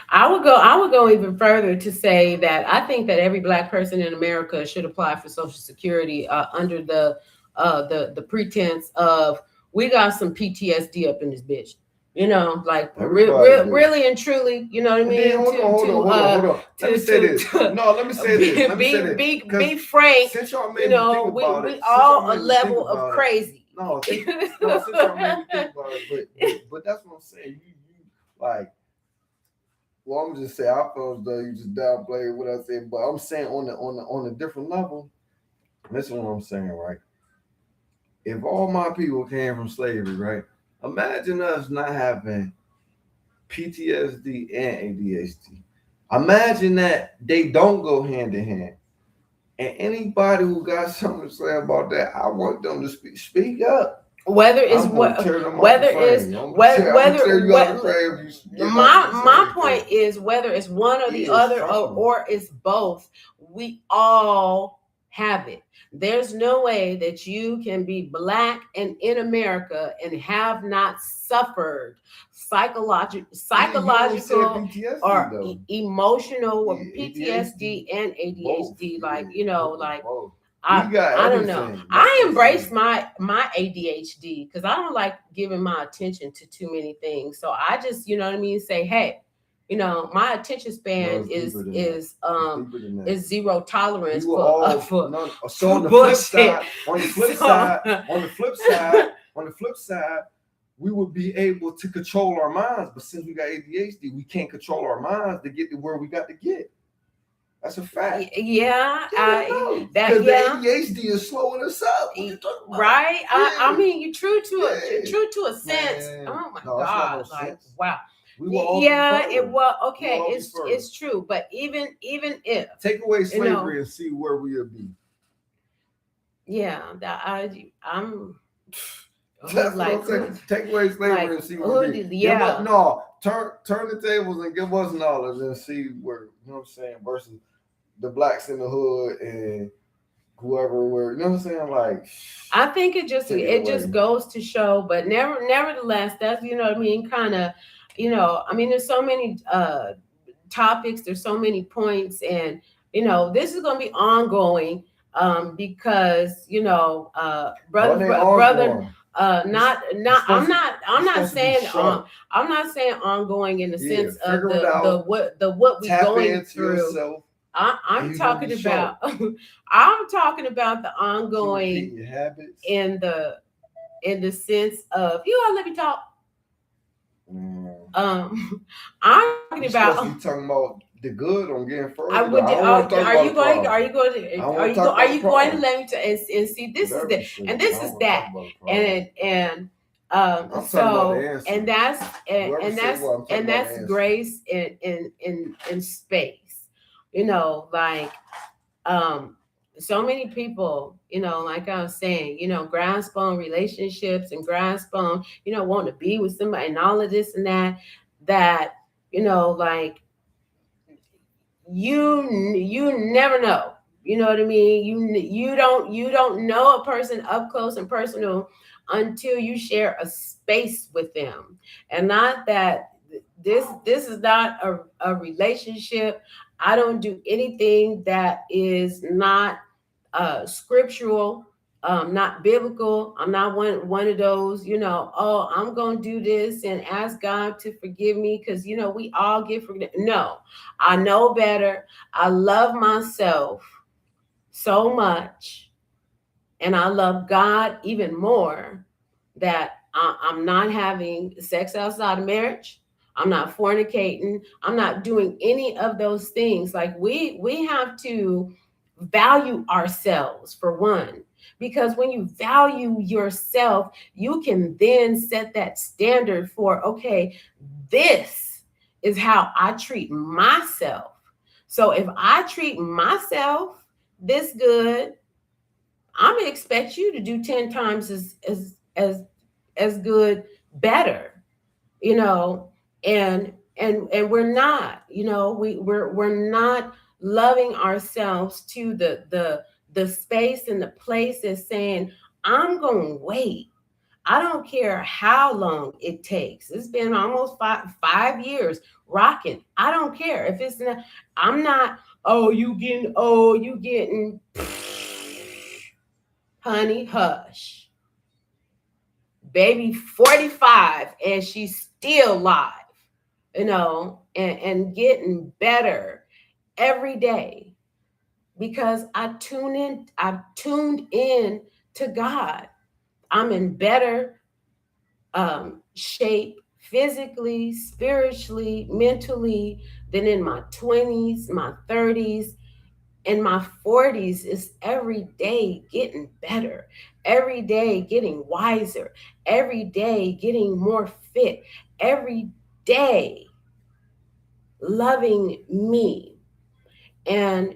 I would go even further to say that I think that every black person in America should apply for Social Security under the pretense of we got some PTSD up in this bitch. You know, like Everybody do. really and truly, you know what I And mean? then hold on. Let me say this. No, let me say this. Let me say this. Be frank. Since y'all made You me know, think we about it, all a level of crazy. No, since y'all made me think about it, but that's what I'm saying. You like. Well, I'm just saying. I feel as though you just downplayed what I said, but I'm saying on a different level. Listen, what I'm saying, right? If all my people came from slavery, right? Imagine us not having PTSD and ADHD. Imagine that they don't go hand in hand. And anybody who got something to say about that, I want them to speak up. Whether it's my point is whether it's one or the other or it's both, we all have it. There's no way that you can be black and in America and have not suffered psychological or emotional PTSD and ADHD. Like, you know, like I don't know. I embrace my ADHD because I don't like giving my attention to too many things. So I just, you know what I mean, say, hey, you know, my attention span is zero tolerance for so on the bullshit. On the flip side, we would be able to control our minds. But since we got ADHD, we can't control our minds to get to where we got to get. That's a fact. Yeah, the ADHD is slowing us up. Right? Yeah. I mean, you're true to a sense. Man. Oh my God! Like, sense. Wow. It was okay. It's true, but even if take away slavery and see where we'll be. Yeah, I'm. That's like, what I'm saying. Take away slavery and see where we'll be. Yeah. No, turn the tables and give us knowledge and see where, you know what I'm saying, versus the blacks in the hood and whoever were, you know what I'm saying? Like, I think it just goes to show, but nevertheless, that's, you know what I mean, kind of, you know, I mean, there's so many topics, there's so many points, and you know, this is going to be ongoing because, you know, brother. I'm not saying ongoing in the sense of the what we going through. Yourself. I'm talking about the ongoing in the sense of, you gotta let me talk. I'm talking about. You talking about the good on getting further. Are you going to let me and see, this is the and this is that and that's grace in space, you know, like so many people, you know, like I was saying, you know, grasp on relationships and grasp on, you know, wanting to be with somebody and all of this and that, you know, like you never know, you know what I mean? You don't know a person up close and personal until you share a space with them. And not that this is not a relationship. I don't do anything that is not scriptural, not biblical. I'm not one of those, you know, oh, I'm gonna do this and ask God to forgive me because, you know, we all get forgiven. No, I know better. I love myself so much, and I love God even more, that I'm not having sex outside of marriage. I'm not fornicating. I'm not doing any of those things. Like we have to value ourselves, for one, because when you value yourself, you can then set that standard for, okay, this is how I treat myself. So if I treat myself this good, I'm gonna expect you to do 10 times as good, better, you know, and we're not, we're not loving ourselves to the space and the place that's saying, I'm gonna wait. I don't care how long it takes. It's been almost 5 years rocking. I don't care if it's not. I'm not. Oh, you getting, honey, hush, baby, 45, and she's still live, and getting better every day because I've tuned in to God. I'm in better shape physically, spiritually, mentally than in my 20s, my 30s, and my 40s. Is every day getting better, every day getting wiser, every day getting more fit, every day loving me. And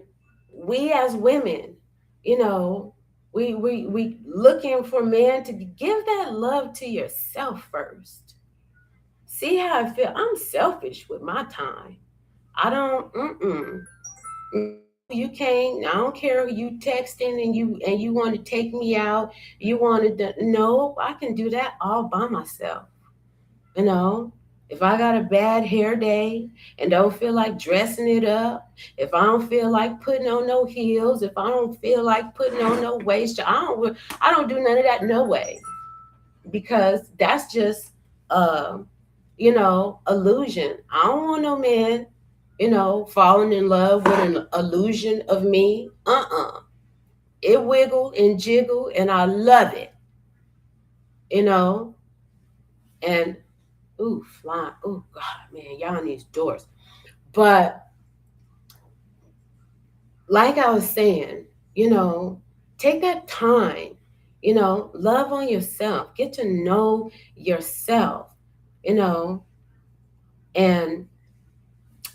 we as women, you know, we looking for men to give that love to yourself first. See how I feel? I'm selfish with my time. I don't. No, you can't. I don't care. You texting and you want to take me out. You wanted to. No, I can do that all by myself. You know, if I got a bad hair day and don't feel like dressing it up, if I don't feel like putting on no heels, if I don't feel like putting on no waist, I don't do none of that no way, because that's just uh illusion. I don't want no man, falling in love with an illusion of me. It wiggle and jiggle and I love it, you know, and ooh, flying. Oh God, man, y'all need doors. But like I was saying, you know, take that time, love on yourself, get to know yourself, you know, and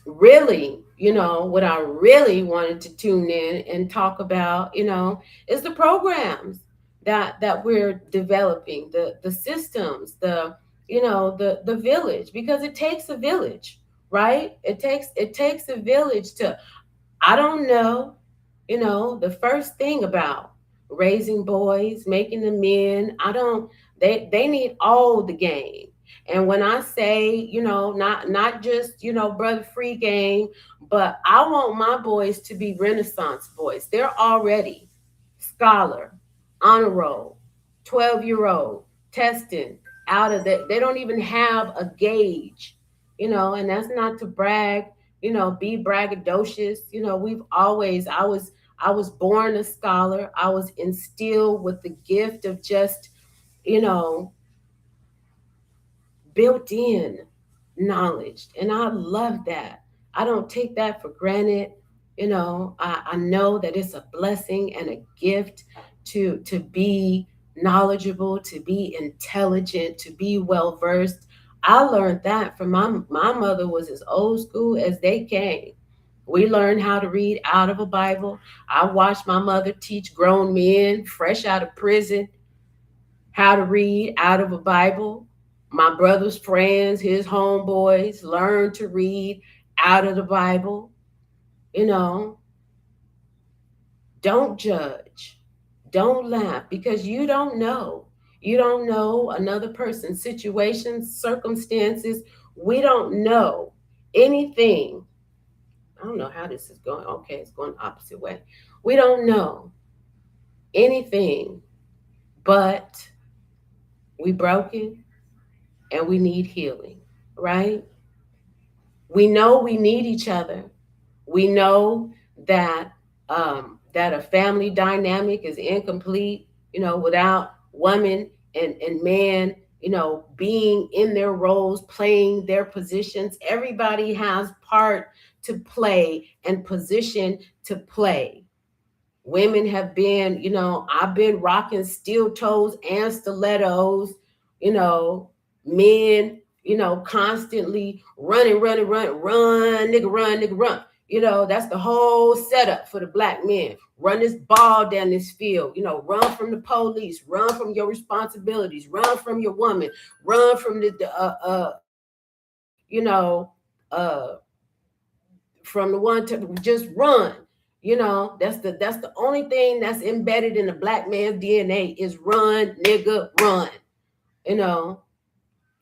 really, what I really wanted to tune in and talk about, is the programs that we're developing, the systems, the village, because it takes a village, right? It takes a village to, I don't know, the first thing about raising boys, making them men. I don't. They need all the game. And when I say, not just, brother free game, but I want my boys to be Renaissance boys. They're already scholar, honor roll, 12-year-old, testing out of that. They don't even have a gauge, and that's not to brag, be braggadocious. I was born a scholar. I was instilled with the gift of just, you know, built in knowledge. And I love that. I don't take that for granted. I know that it's a blessing and a gift to be knowledgeable, to be intelligent, to be well versed. I learned that from my mother. Was as old school as they came. We learned how to read out of a Bible. I watched my mother teach grown men fresh out of prison how to read out of a Bible. My brother's friends, his homeboys, learned to read out of the Bible. You know, don't judge, don't laugh, because you don't know. You don't know another person's situations, circumstances. We don't know anything. I don't know how this is going. Okay, it's going the opposite way. We don't know anything, but we broken and we need healing, right? We know we need each other. We know that a family dynamic is incomplete, without woman and man, being in their roles, playing their positions. Everybody has part to play and position to play. Women have been, I've been rocking steel toes and stilettos, you know, men, constantly running, run, nigga, run, nigga, run. You know, that's the whole setup for the black men. Run this ball down this field, you know, run from the police, run from your responsibilities, run from your woman, run from you know, uh, from the one to just run. You know, that's the only thing that's embedded in the black man's DNA is run, nigga, run. You know,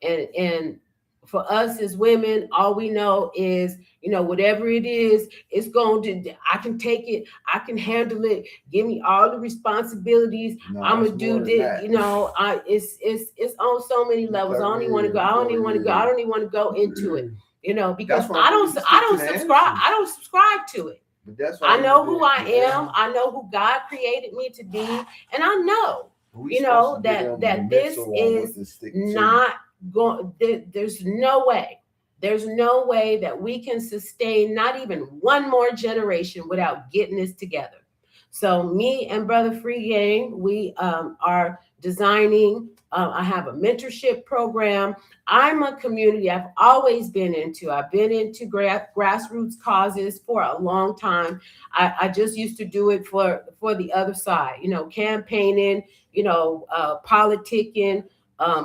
and for us as women, all we know is, you know, whatever it is, it's going to, I can take it, I can handle it, give me all the responsibilities, No, I'm it's gonna do more than this, that. you know. It's on so many levels. I don't even want to go, I don't even want to go, I don't even want to go into it, you know, because That's why we need to I stick to don't the subscribe, answers. I don't subscribe to it. But that's why I we need know who I to am. end. I know who God created me to be, and I know, We you supposed to know, get them the that this mental on what is to stick to. not going. There's no way. There's no way that we can sustain not even one more generation without getting this together. So me and Brother Free Gang, we are designing. I have a mentorship program. I'm a community I've always been into. I've been into grassroots causes for a long time. I just used to do it for the other side, you know, campaigning, you know, politicking,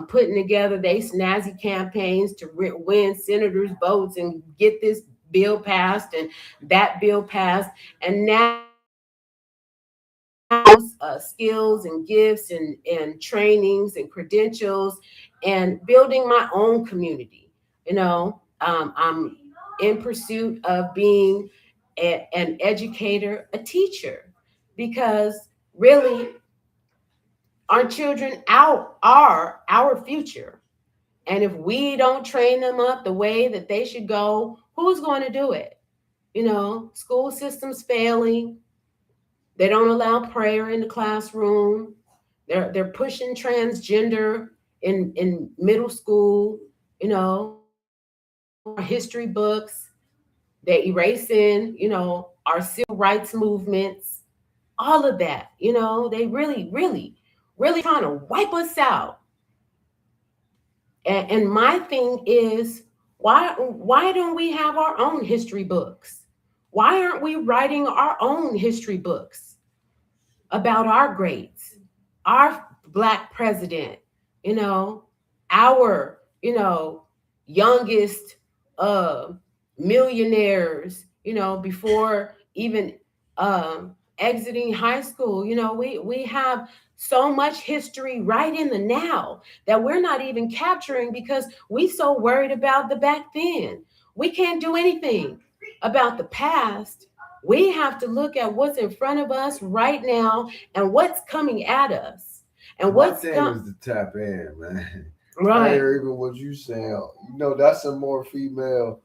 putting together they snazzy campaigns to win senators' votes and get this bill passed and that bill passed. And now skills and gifts and trainings and credentials and building my own community. You know, I'm in pursuit of being an educator, a teacher, because really our children out are our future. And if we don't train them up the way that they should go, who's going to do it? You know, school systems failing, they don't allow prayer in the classroom. They're pushing transgender in middle school. You know, our history books. They're erasing, you know, our civil rights movements. All of that. You know, they really, really, really trying to wipe us out. And my thing is, why don't we have our own history books? Why aren't we writing our own history books about our greats, our black president, you know, our, you know, youngest uh millionaires, you know, before even exiting high school. You know, we have so much history right in the now that we're not even capturing because we so worried about the back then. We can't do anything about the past. We have to look at what's in front of us right now and what's coming at us and My what's thing is to tap in, man. I right. hear even what you saying. You know, that's a more female.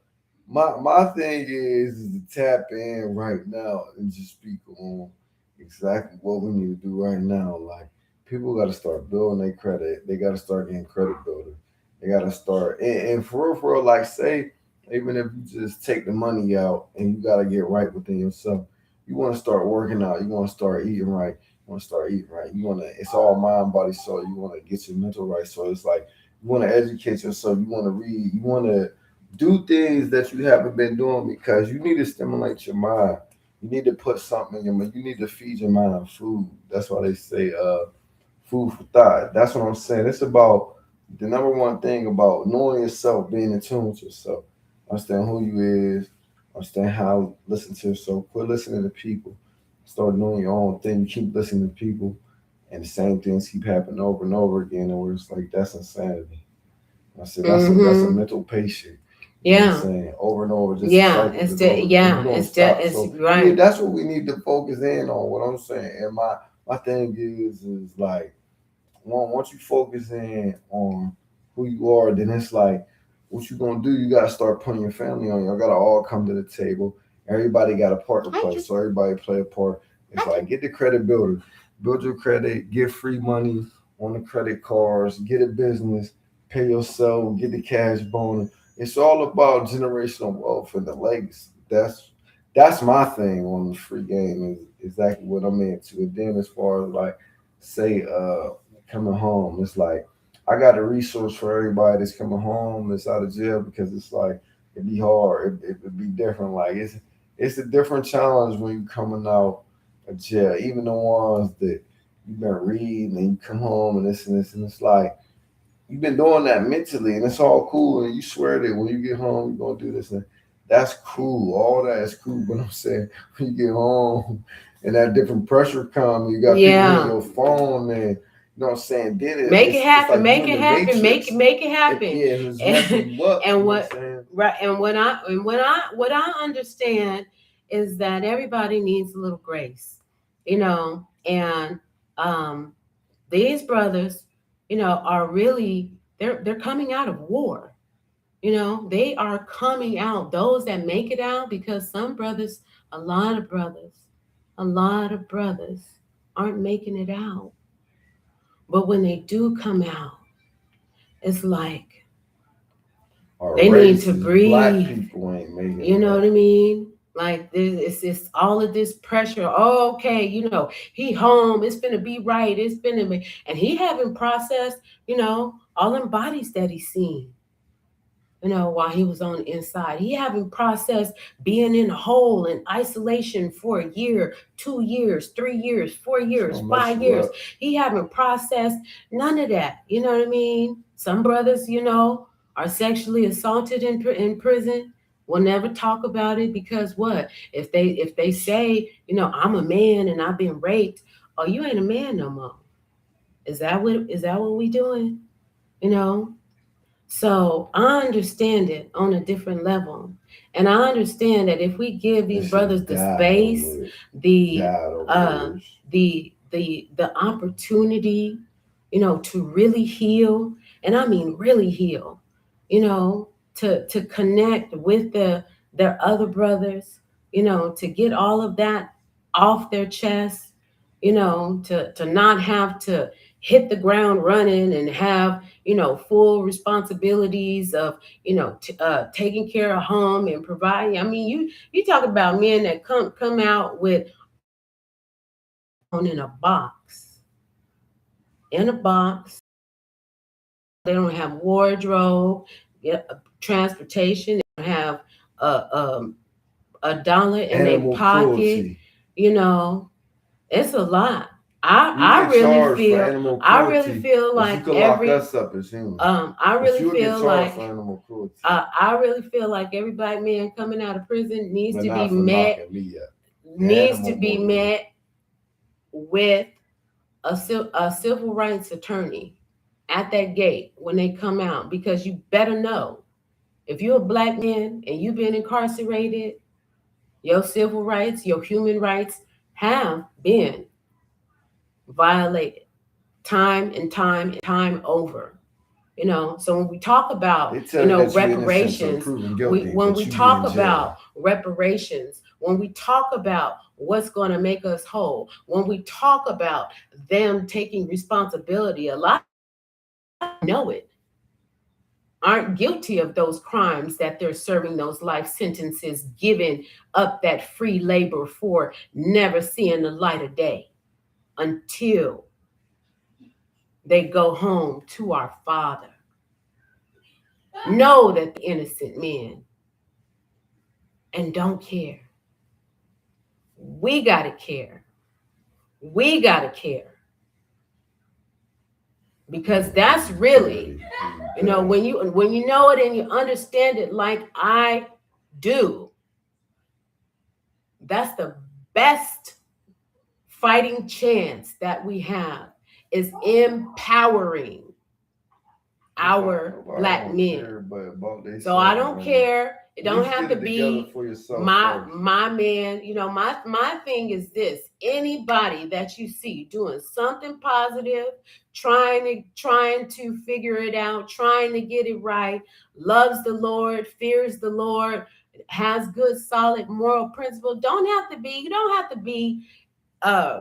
My thing is to tap in right now and just speak on exactly what we need to do right now. Like people got to start building their credit. They got to start getting credit building. They got to start and for real, like say even if you just take the money out and you got to get right within yourself. You want to start working out. You want to start eating right. You want to start eating right. You want to. It's all mind, body, soul. You want to get your mental right. So it's like you want to educate yourself. You want to read. You want to do things that you haven't been doing because you need to stimulate your mind. You need to put something in your mind. You need to feed your mind food. That's why they say food for thought. That's what I'm saying. It's about the number one thing about knowing yourself, being in tune with yourself, understand who you is, understand how listen to yourself. Quit listening to people. Start doing your own thing. You keep listening to people, and the same things keep happening over and over again. And we're just like, that's insanity. I said that's a Mm-hmm. mental patient. You know what I'm Yeah. saying? Over and over, just a Yeah. cycle just over and you don't stop. It's So yeah, right. that's what we need to focus in on. What I'm saying. And my thing is like once you focus in on who you are, then it's like what you gonna do. You gotta start putting your family on. Y'all gotta all come to the table. Everybody got a part to Thank play, you. so everybody play a part. It's like get the credit builder, build your credit, get free money on the credit cards, get a business, pay yourself, get the cash bonus. It's all about generational wealth and the legacy. That's my thing on the free game is exactly what I'm into. And then as far as like say coming home. It's like I got a resource for everybody that's coming home that's out of jail because it's like it'd be hard. It'd be different. Like it's a different challenge when you coming out of jail. Even the ones that you've been reading and you come home and this and this and it's like you've been doing that mentally and it's all cool and you swear that when you get home you're gonna do this and that's cool. All that is cool. But I'm saying when you get home and that different pressure come, you got people hitting Yeah. your phone and you know what I'm saying, did it. Make it It's happen, like you make in it the happen, matrix. make it happen. Yeah, it's messing you up. And You know what what I'm saying? right and what I understand is that everybody needs a little grace, and um these brothers, are really they're coming out of war. They are coming out, those that make it out, because some brothers, a lot of brothers, a lot of brothers aren't making it out. But when they do come out, it's like Our they need to racist black breathe. people ain't making You it know what up. I mean? Like it's all of this pressure. Oh, okay, he home. It's gonna be right. It's gonna be, and he haven't processed, all them bodies that he seen. While he was on the inside, he haven't processed being in a hole in isolation for a year, 2 years, 3 years, four It's years, gonna mess five you years. up. He haven't processed none of that. You know what I mean? Some brothers, are sexually assaulted in prison. Will never talk about it because what? If they say, I'm a man and I've been raped, oh, you ain't a man no more. Is that what we doing? You know? So I understand it on a different level. And I understand that if we give these This shit brothers the died space, over it. the Died over um years. the opportunity, to really heal, and I mean really heal, to connect with their other brothers, to get all of that off their chest, to not have to hit the ground running and have full responsibilities of taking care of home and providing. I mean, you talk about men that come out with in a box, in a box. They don't have wardrobe, transportation. They don't have a dollar in their Animal pocket. cruelty. You know, it's a lot. I You I get really charged for feel animal I really cruelty, feel but you like could lock us up as humans. I But really you'll get feel charged like for animal cruelty, I really feel like every black man coming out of prison needs but to be not for met, locking me up. The needs to animal be more than me. met with a civil rights attorney at that gate when they come out, because you better know, if you're a black man and you've been incarcerated, your civil rights, your human rights have been violated time and time and time over. So when we talk about They tell you that you're innocent until reparations, proven we guilty, when but we you be talk in jail. about reparations, when we talk about what's going to make us whole, when we talk about them taking responsibility, a lot know it, aren't guilty of those crimes that they're serving those life sentences, giving up that free labor for, never seeing the light of day until they go home to our Father. Know that the innocent men and don't care. We got to care. We got to care, because that's really, when you know it and you understand it like I do, that's the best fighting chance that we have, is empowering our black men. So I don't care. It don't have to be my man. My thing is this: anybody that you see doing something positive, trying to figure it out, trying to get it right, loves the Lord, fears the Lord, has good solid moral principle. You don't have to be uh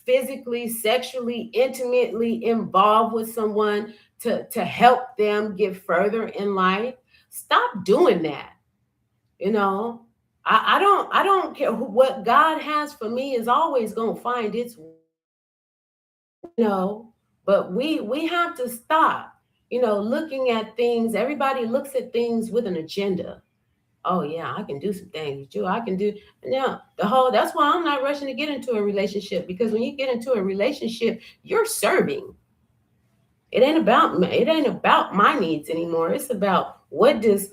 physically, sexually, intimately involved with someone to help them get further in life. Stop doing that. You know, I don't care what God has for me is always gonna find its but we have to stop, looking at things. Everybody looks at things with an agenda. oh yeah, I can do some things with you. I can do now that's why I'm not rushing to get into a relationship, because when you get into a relationship, you're serving. It ain't about my needs anymore. It's about what does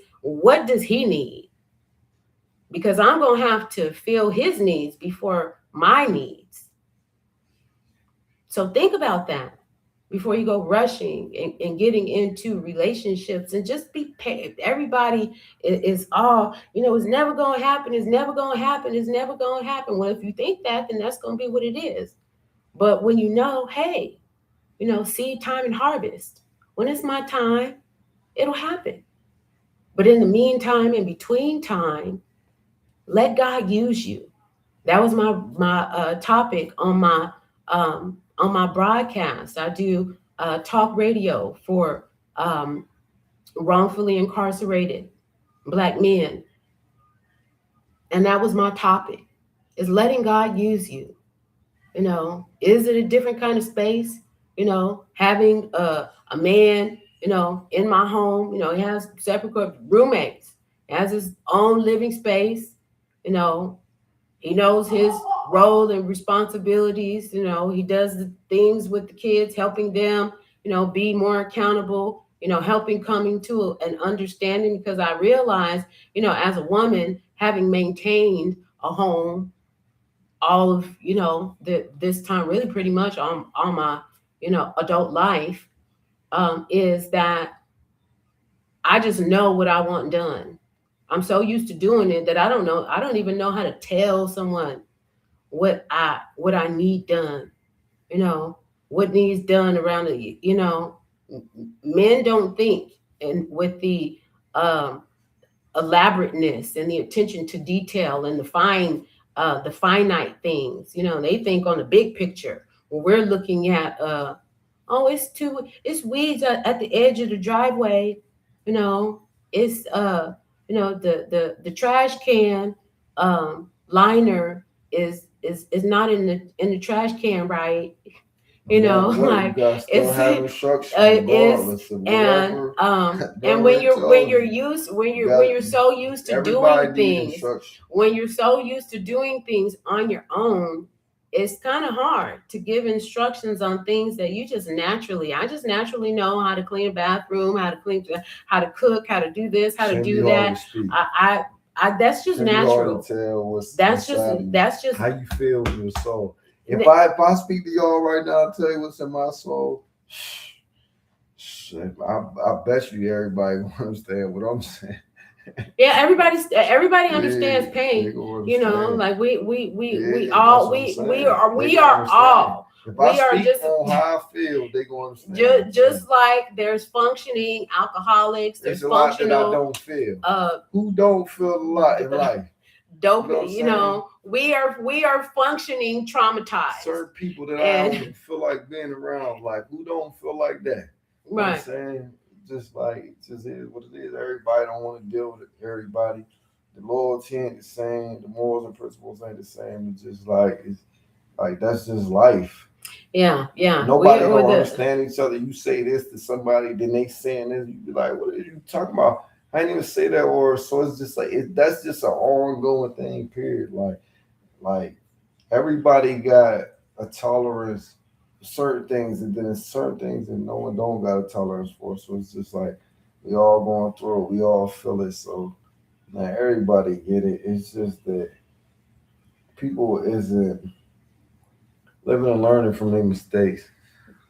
he need? Because I'm gonna have to fill his needs before my needs. So think about that before you go rushing and getting into relationships, and just be paid. Everybody is all, it's never going to happen. It's never going to happen. It's never going to happen. Well, if you think that, then that's going to be what it is. But when hey, seed time and harvest, when it's my time, it'll happen. But in the meantime, in between time, let God use you. That was my topic on my broadcast. I do talk radio for wrongfully incarcerated Black men, and that was my topic: is letting God use you. Is it a different kind of space? Having a man, in my home, he has separate roommates, he has his own living space, you know, he knows his role and responsibilities. He does the things with the kids, helping them, be more accountable, helping coming to an understanding. Because I realized, as a woman, having maintained a home all of, this time, really pretty much on my, adult life, is that I just know what I want done. I'm so used to doing it that I don't even know how to tell someone what I need done. What needs done around it. Men don't think, and with the um elaborateness and the attention to detail and the finite things, they think on the big picture. When we're looking at oh, it's weeds at the edge of the driveway, you know it's the trash can liner is not in the trash can, right? Like, You gotta still it's have instruction is regardless of whatever. and Don't really tell you. when you're so used to Everybody doing need things, instruction. when you're so used to doing things on your own, it's kind of hard to give instructions on things that I just naturally know how to clean a bathroom, how to cook, how to do this, how to Shouldn't be do hard to that. speak. I that's just Shouldn't be hard natural. to tell what's That's just inside of you. that's just How you feel in your soul. If I speak to y'all right now, I'll tell you what's in my soul. I bet you everybody will understand what I'm saying. Yeah, everybody understands Yeah, pain. they gonna understand. Like we Yeah, all that's what I'm we saying. are They we gonna are understand. all If we I are speak just on how I feel, they gonna understand. just like there's functioning alcoholics, There's there's a lot that I functional don't feel. Who don't feel a lot in life? dope. You know We are functioning traumatized. Certain people that I don't feel like being around. Like, who don't feel like that? You know what I'm saying? Just like, it just is what it is. Everybody don't want to deal with everybody. The loyalty ain't the same. The morals and principles ain't the same. It's like that's just life. Yeah. Nobody don't understand each other. You say this to somebody, then they saying this. You be like, what are you talking about? I didn't even say that word. So it's just like that's just an ongoing thing. Period. Like everybody got a tolerance for certain things, and then there's certain things that no one don't got a tolerance for. So it's just like we all going through it. We all feel it. So now everybody get it. It's just that people isn't living and learning from their mistakes.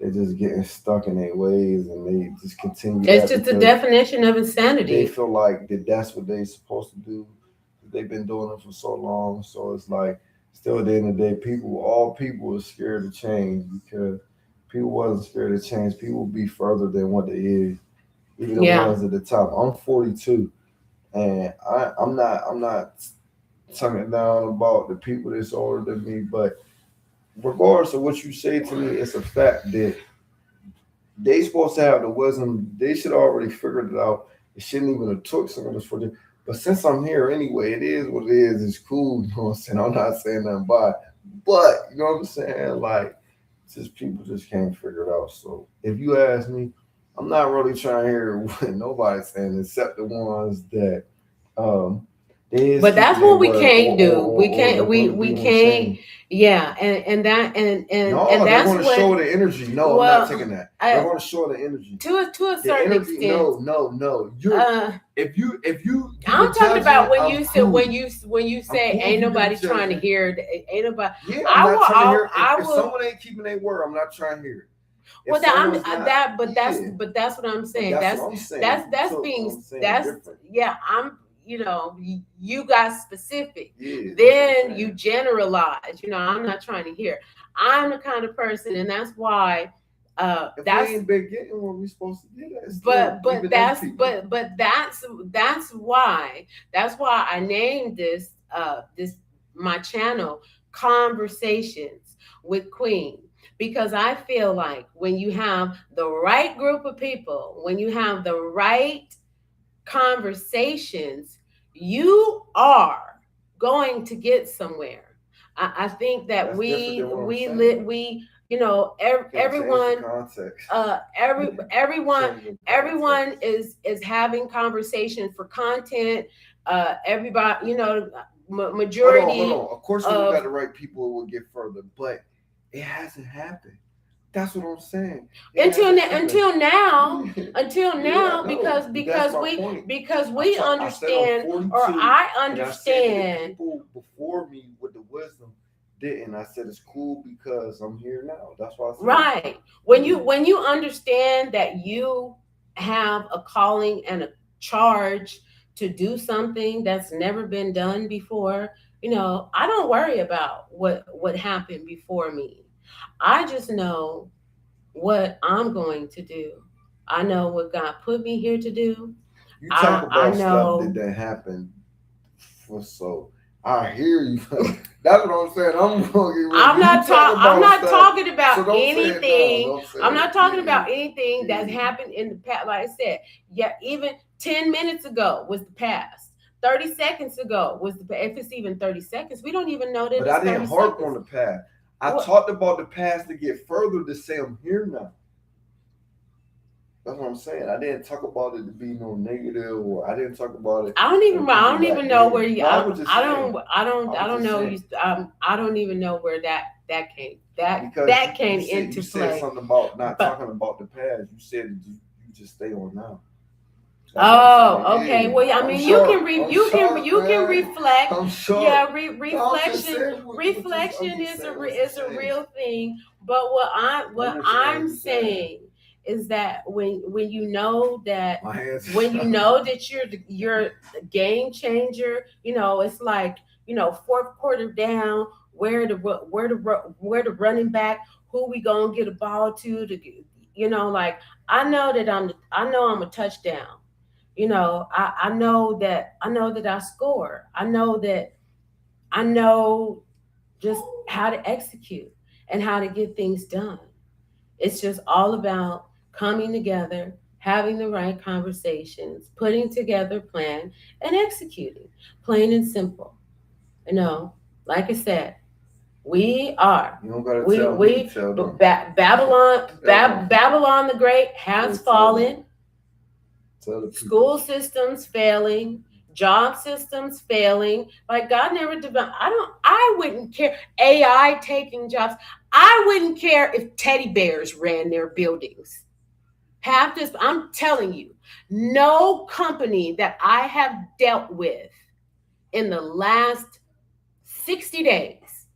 They're just getting stuck in their ways, and they just continue. It's just the definition of insanity. They feel like that's what they're supposed to do. They've been doing it for so long. So it's like, still at the end of the day, all people are scared to change, because people wasn't scared to change. People will be further than what they is, even the ones at the top. I'm 42, and I'm not talking down about the people that's older than me, but regardless of what you say to me, it's a fact that they supposed to have the wisdom. They should already figured it out. It shouldn't even have took someone for them. But since I'm here anyway, it is what it is. It's cool. You know what I'm saying? I'm not saying nothing by it. But you know what I'm saying? Like, just people just can't figure it out. So if you ask me, I'm not really trying to hear what nobody's saying except the ones that is But that's keeping their what we word, can't do. We or can't. they're going to We do can't. insane. Yeah, and that No, and they're that's going to what. show the energy. No, I'm not taking Well, that. They're going to show the energy. to a The certain energy. extent. No. You're if you I'm talking about when you said cool. when you say cool ain't if you nobody do trying to hear. Ain't nobody. Yeah, I I'm not will. trying to hear. I If will. someone ain't keeping their word, I'm not trying to hear it. If Well, that I'm someone's not- that, but yeah. that's what I'm saying. That's what I'm saying. That's So, being I'm saying that's different. yeah. I'm you got specific. Yeah, that's what I'm Then saying. you generalize. I'm not trying to hear. I'm the kind of person, and that's why. If That's we ain't been getting what we supposed to get, that's why I named this my channel Conversations with Queen, because I feel like when you have the right group of people, when you have the right conversations, you are going to get somewhere. I think that That's we different than what I'm we saying. lit we everyone everyone is having conversation for content. Everybody, majority. Hold on. Of course, when we got the right people, it will get further, but it hasn't happened. That's what I'm saying. Until now, Yeah, because That's my we point. because we I understand, said I'm 42, or I and I said that the understand. people before me with the wisdom didn't. I said it's cool because I'm here now. That's why I said Right. When you understand that you have a calling and a charge to do something that's never been done before, I don't worry about what happened before me. I just know what I'm going to do. I know what God put me here to do. You talk I about know. stuff that happened for so. I hear you. That's what I'm saying. I'm not talking about so anything. I'm not talking about Yeah. anything that's happened in the past. Like I said, yeah, even 10 minutes ago was the past. 30 seconds ago was the past. If it's even 30 seconds, we don't even know that. But it's I didn't harp on the past. I talked about the past to get further to say I'm here now. That's what I'm saying. I didn't talk about it to be no negative, or I didn't talk about it. I don't even know where you. I don't know you. I don't even know where that came. That came into play. You said something about not talking about the past. You said you just stay on now. Oh, okay. Well, I mean, you can reflect. I'm sure. Yeah, reflection is a real thing. But what I'm saying is that when you know that you're the game changer, it's like, fourth quarter down, where the running back, who we gonna get a ball to like I know I'm a touchdown. I know that I score. I know just how to execute and how to get things done. It's just all about coming together, having the right conversations, putting together a plan, and executing. Plain and simple. Like I said, we are. You don't gotta tell them. Babylon the Great has fallen. School systems failing, job systems failing. Like God never developed. I wouldn't care. AI taking jobs. I wouldn't care if teddy bears ran their buildings. I'm telling you, no company that I have dealt with in the last 60 days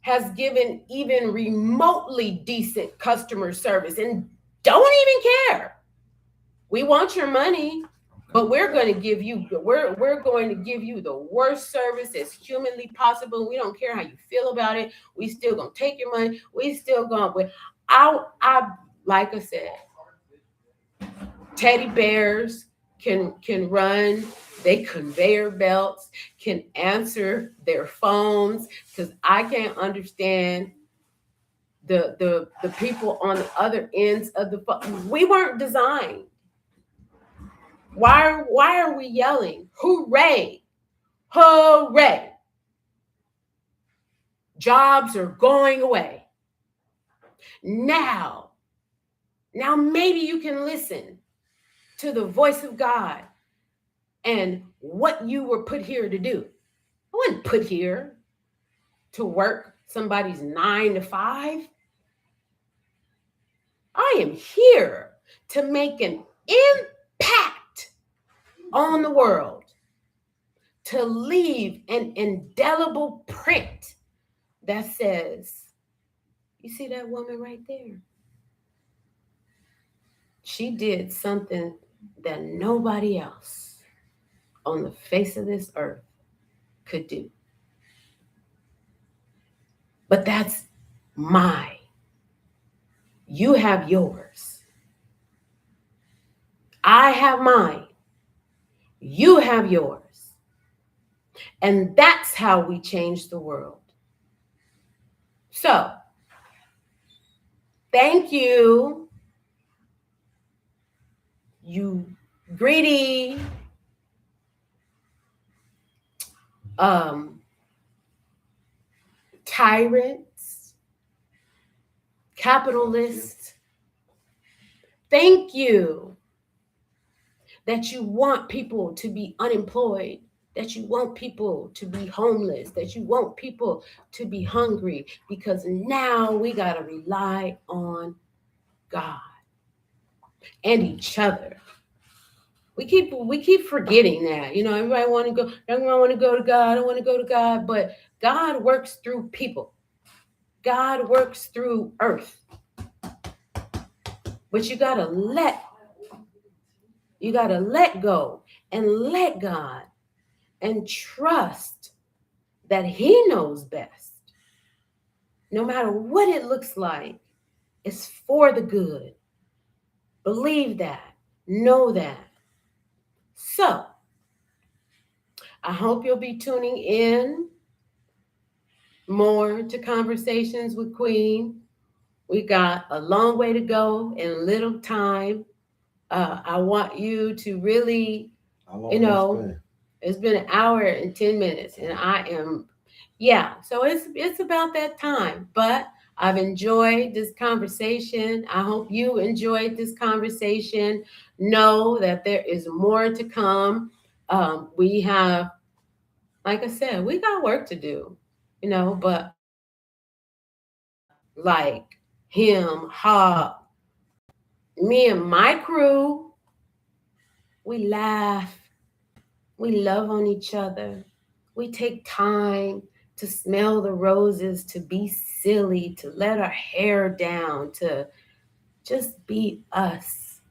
has given even remotely decent customer service, and don't even care. We want your money, but we're going to give you the worst service as humanly possible. We don't care how you feel about it. We still gonna take your money. We still gonna. I like I said, teddy bears can run. They conveyor belts can answer their phones, because I can't understand the people on the other ends of the phone. We weren't designed. Why are we yelling? Hooray! Hooray! Jobs are going away. Now maybe you can listen to the voice of God and what you were put here to do. I wasn't put here to work somebody's 9 to 5. I am here to make an impact on the world, to leave an indelible print that says, you see that woman right there? She did something that nobody else on the face of this earth could do. But that's mine. You have yours. I have mine. You have yours. And that's how we change the world. So, thank you, you greedy, tyrants, capitalists. Thank you that you want people to be unemployed, that you want people to be homeless, that you want people to be hungry, because now we got to rely on God and each other. We keep forgetting that. Everybody want to go to God, I want to go to God, but God works through people. God works through earth. But you got to let go and let God and trust that He knows best. No matter what it looks like, it's for the good. Believe that. Know that. So, I hope you'll be tuning in more to Conversations with Queen. We got a long way to go and little time. I want you to really, it's been an hour and 10 minutes, and so it's about that time. But I've enjoyed this conversation. I hope you enjoyed this conversation. Know that there is more to come. We have, like I said, we got work to do, but like him, Hawk, me and my crew, we laugh, we love on each other, we take time to smell the roses, to be silly, to let our hair down, to just be us.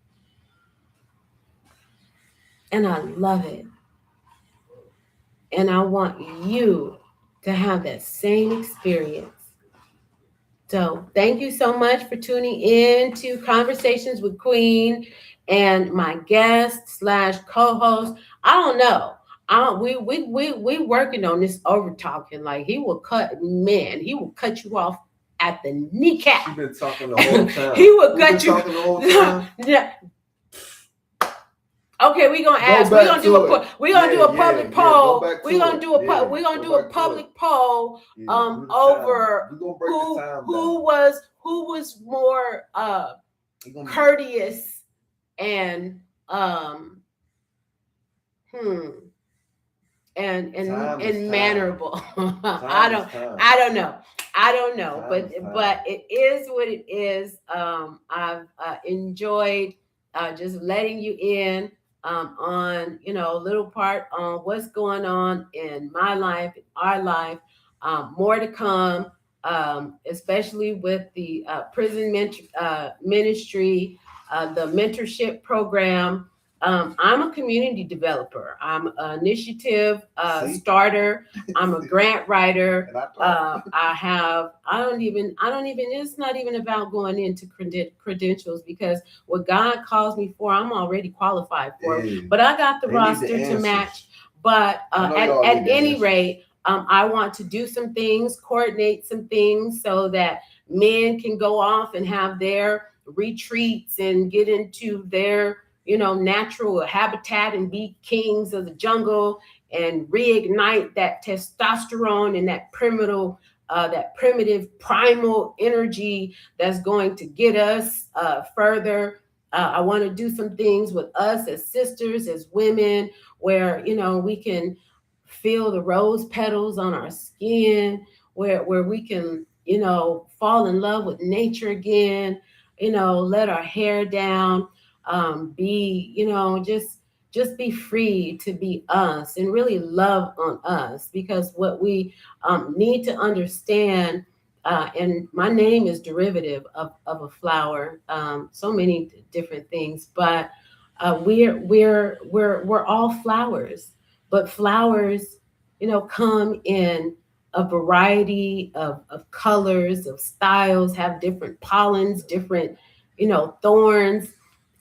And I love it. And I want you to have that same experience. So thank you so much for tuning in to Conversations with Queen and my guest / co-host. I don't know. We working on this over talking. Like he will cut you off at the kneecap. You've been talking the whole time. He will cut you. Talking the whole time. Yeah. Okay, we're gonna ask. We're gonna do a public poll. We're gonna do a public poll. Over who was more courteous and and mannerable. I don't know. But it is what it is. I've enjoyed just letting you in on a little part on what's going on in my life, in our life. More to come, especially with the prison ministry, the mentorship program. I'm a community developer. I'm an initiative starter. I'm a grant writer. It's not even about going into credentials, because what God calls me for, I'm already qualified for. But I got the roster to match. But at any rate, I want to do some things, coordinate some things so that men can go off and have their retreats and get into their natural habitat and be kings of the jungle and reignite that testosterone and that primitive primal energy that's going to get us further I want to do some things with us as sisters, as women, where we can feel the rose petals on our skin, where we can fall in love with nature again, let our hair down, be just be free to be us and really love on us, because what we need to understand, and my name is derivative of a flower, so many different things, but we're all flowers, but flowers, come in a variety of colors, of styles, have different pollens, different, thorns.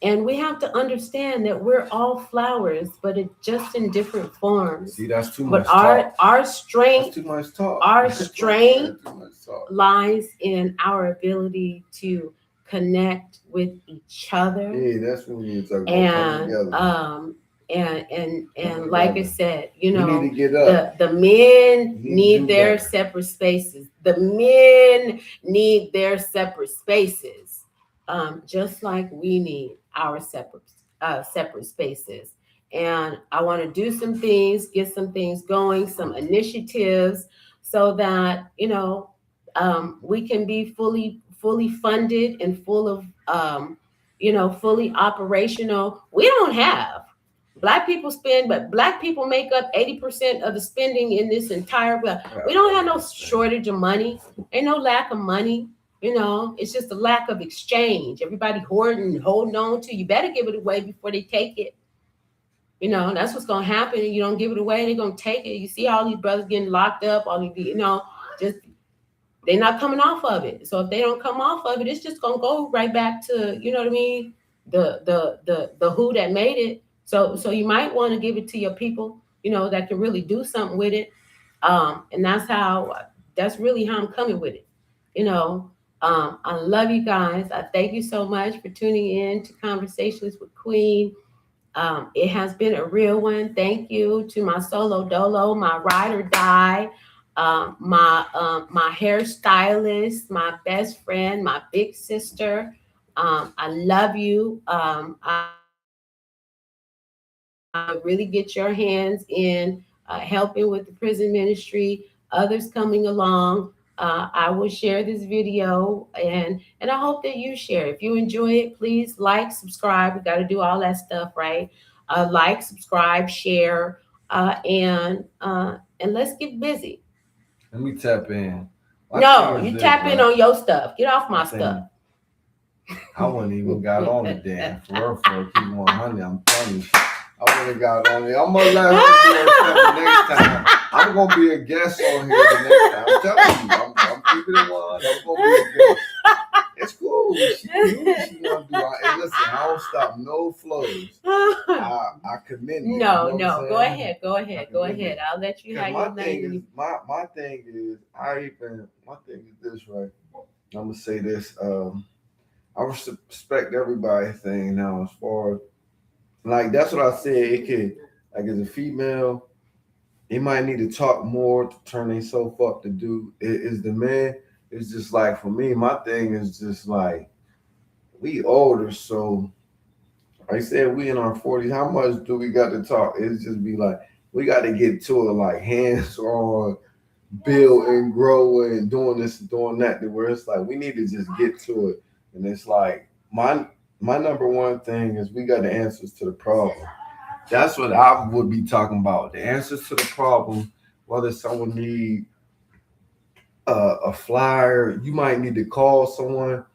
And we have to understand that we're all flowers, but it's just in different forms. See, that's too But much talk. our That's strength, too much talk. our That's strength too much talk. lies in our ability to connect with each other. Yeah, that's when we need to talk about coming And together. and like I together. said, We need to get up. the men We need to need do their better. separate spaces. The men need their separate spaces, just like we need our separate spaces. And I want to do some things, get some things going, some initiatives, so that we can be fully funded and full of fully operational. We don't have. Black people spend, but Black people make up 80% of the spending in this entire. We don't have no shortage of money. Ain't no lack of money. It's just a lack of exchange. Everybody hoarding, holding on to. You better give it away before they take it. That's what's gonna happen. You don't give it away, they're gonna take it. You see all these brothers getting locked up, all these, just they're not coming off of it. So if they don't come off of it, it's just gonna go right back to, you know what I mean, the who that made it. So you might want to give it to your people, that can really do something with it. And that's really how I'm coming with it. I love you guys. I thank you so much for tuning in to Conversations with Queen. It has been a real one. Thank you to my solo dolo, my ride or die, my hairstylist, my best friend, my big sister. I love you. I really get your hands in helping with the prison ministry. Others coming along. I will share this video, and I hope that you share. If you enjoy it, please like, subscribe. We got to do all that stuff, right? Like, subscribe, share, and let's get busy. Let me tap in. No, you tap in on your stuff. Get off my stuff. I wouldn't even got on the damn. For keep 100. I'm telling you. I would have got on there. I'm gonna let her do her next time. I'm gonna be a guest on here the next time. I'm telling you, I'm keeping it on. I'm gonna be a guest. It's cool. She do what she wanna do. And listen, I don't stop no flows. I commend it. No, go ahead. I'll let you have your thing. My thing is my thing is this, right? I'm gonna say this. I respect everybody's thing now as far as like that's what I said. It could like as a female, they might need to talk more to turn themselves up to do. It is the man. It's just like for me, my thing is just like we older, so like I said we in our 40s. How much do we got to talk? It's just be like we got to get to it like hands on, build and grow and doing this and doing that. To where it's like we need to just get to it, and it's like my number one thing is we got the answers to the problem. That's what I would be talking about. The answers to the problem, whether someone need a flyer, you might need to call someone,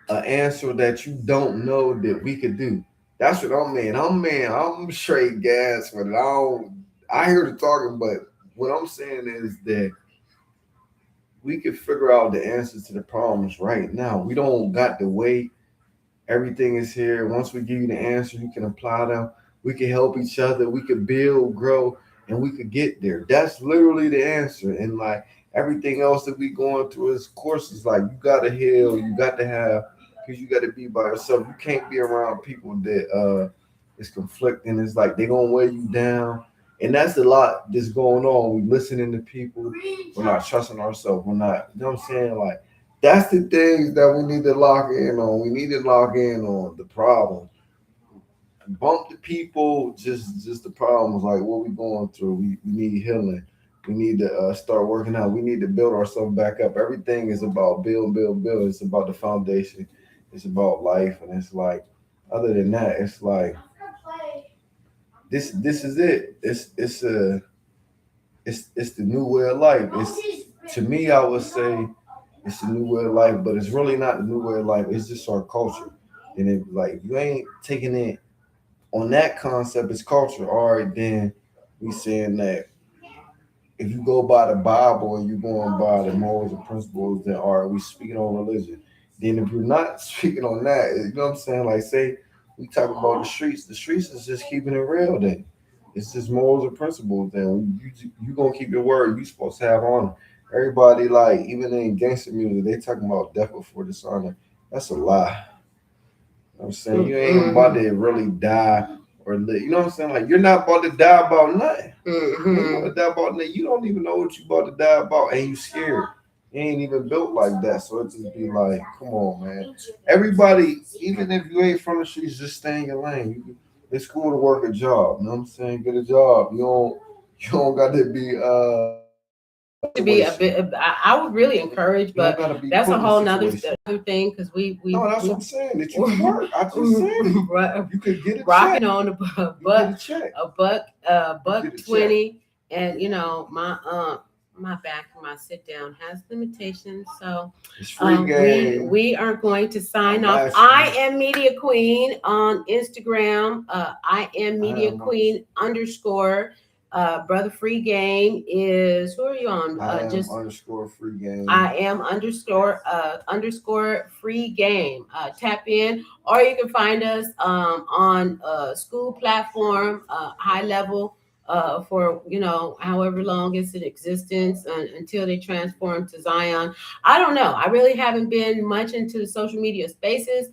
an answer that you don't know that we could do. That's what I'm in. I'm straight gas with it. I hear the talking, but what I'm saying is that we could figure out the answers to the problems right now. We don't got to wait. Everything is here. Once we give you the answer, you can apply them. We can help each other. We could build, grow, and we could get there. That's literally the answer. And like everything else that we going through is courses. Like you got to heal. You got to have, because you got to be by yourself. You can't be around people that is conflicting. It's like they're going to weigh you down. And that's a lot that's going on. We listening to people. We're not trusting ourselves. We're not, you know what I'm saying? Like That's the things that we need to lock in on. We need to lock in on the problem. Bump the people, just the problems, like what we going through. We need healing. We need to start working out. We need to build ourselves back up. Everything is about build, build, build. It's about the foundation. It's about life, and it's like, other than that, it's like this is it. It's the new way of life. It's, to me, I would say it's the new way of life, but it's really not the new way of life. It's just our culture. And if like you ain't taking it on that concept, it's culture. All right, then we saying that if you go by the Bible and you going by the morals and principles, then all right, we speaking on religion. Then if you're not speaking on that, you know what I'm saying? Like say we talk about the streets is just keeping it real. Then it's just morals and principles. Then you gonna keep your word. You supposed to have honor. Everybody like even in gangster music, they talking about death before dishonor. That's a lie. I'm saying you ain't about Mm-hmm. to really die or live. You know what I'm saying? Like you're not about to die about nothing. You ain't about Mm-hmm. to die about nothing. You don't even know what you about to die about, and you scared. You ain't even built like that. So it just be like, come on, man. Everybody, even if you ain't from the streets, just stay in your lane. It's cool to work a job. You know what I'm saying? Get a job. You don't got to be To be a situation. bit, I would really encourage, You don't but got to be that's put a in a whole nother situation. other thing because No, that's what I'm saying. That you can work. I just said it. You could get a check. rocking on a You get buck, a check. a You buck get a check. 20, and my back and my sit down has limitations, so It's free game. we are going to sign I'm off. asking I you. am Media Queen on Instagram. I am I Media am Queen underscore. Brother Free Game is who are you on? I am Just underscore free game. I am underscore free game. Tap in, or you can find us on school platform, high level, for however long it's in existence until they transform to Zion. I don't know. I really haven't been much into the social media spaces.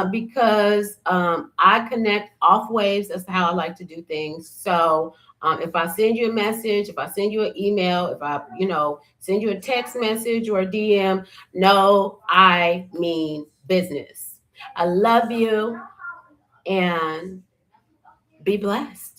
Because I connect off waves. That's how I like to do things. So if I send you a message, if I send you an email, if I, send you a text message or a DM, no, I mean business. I love you and be blessed.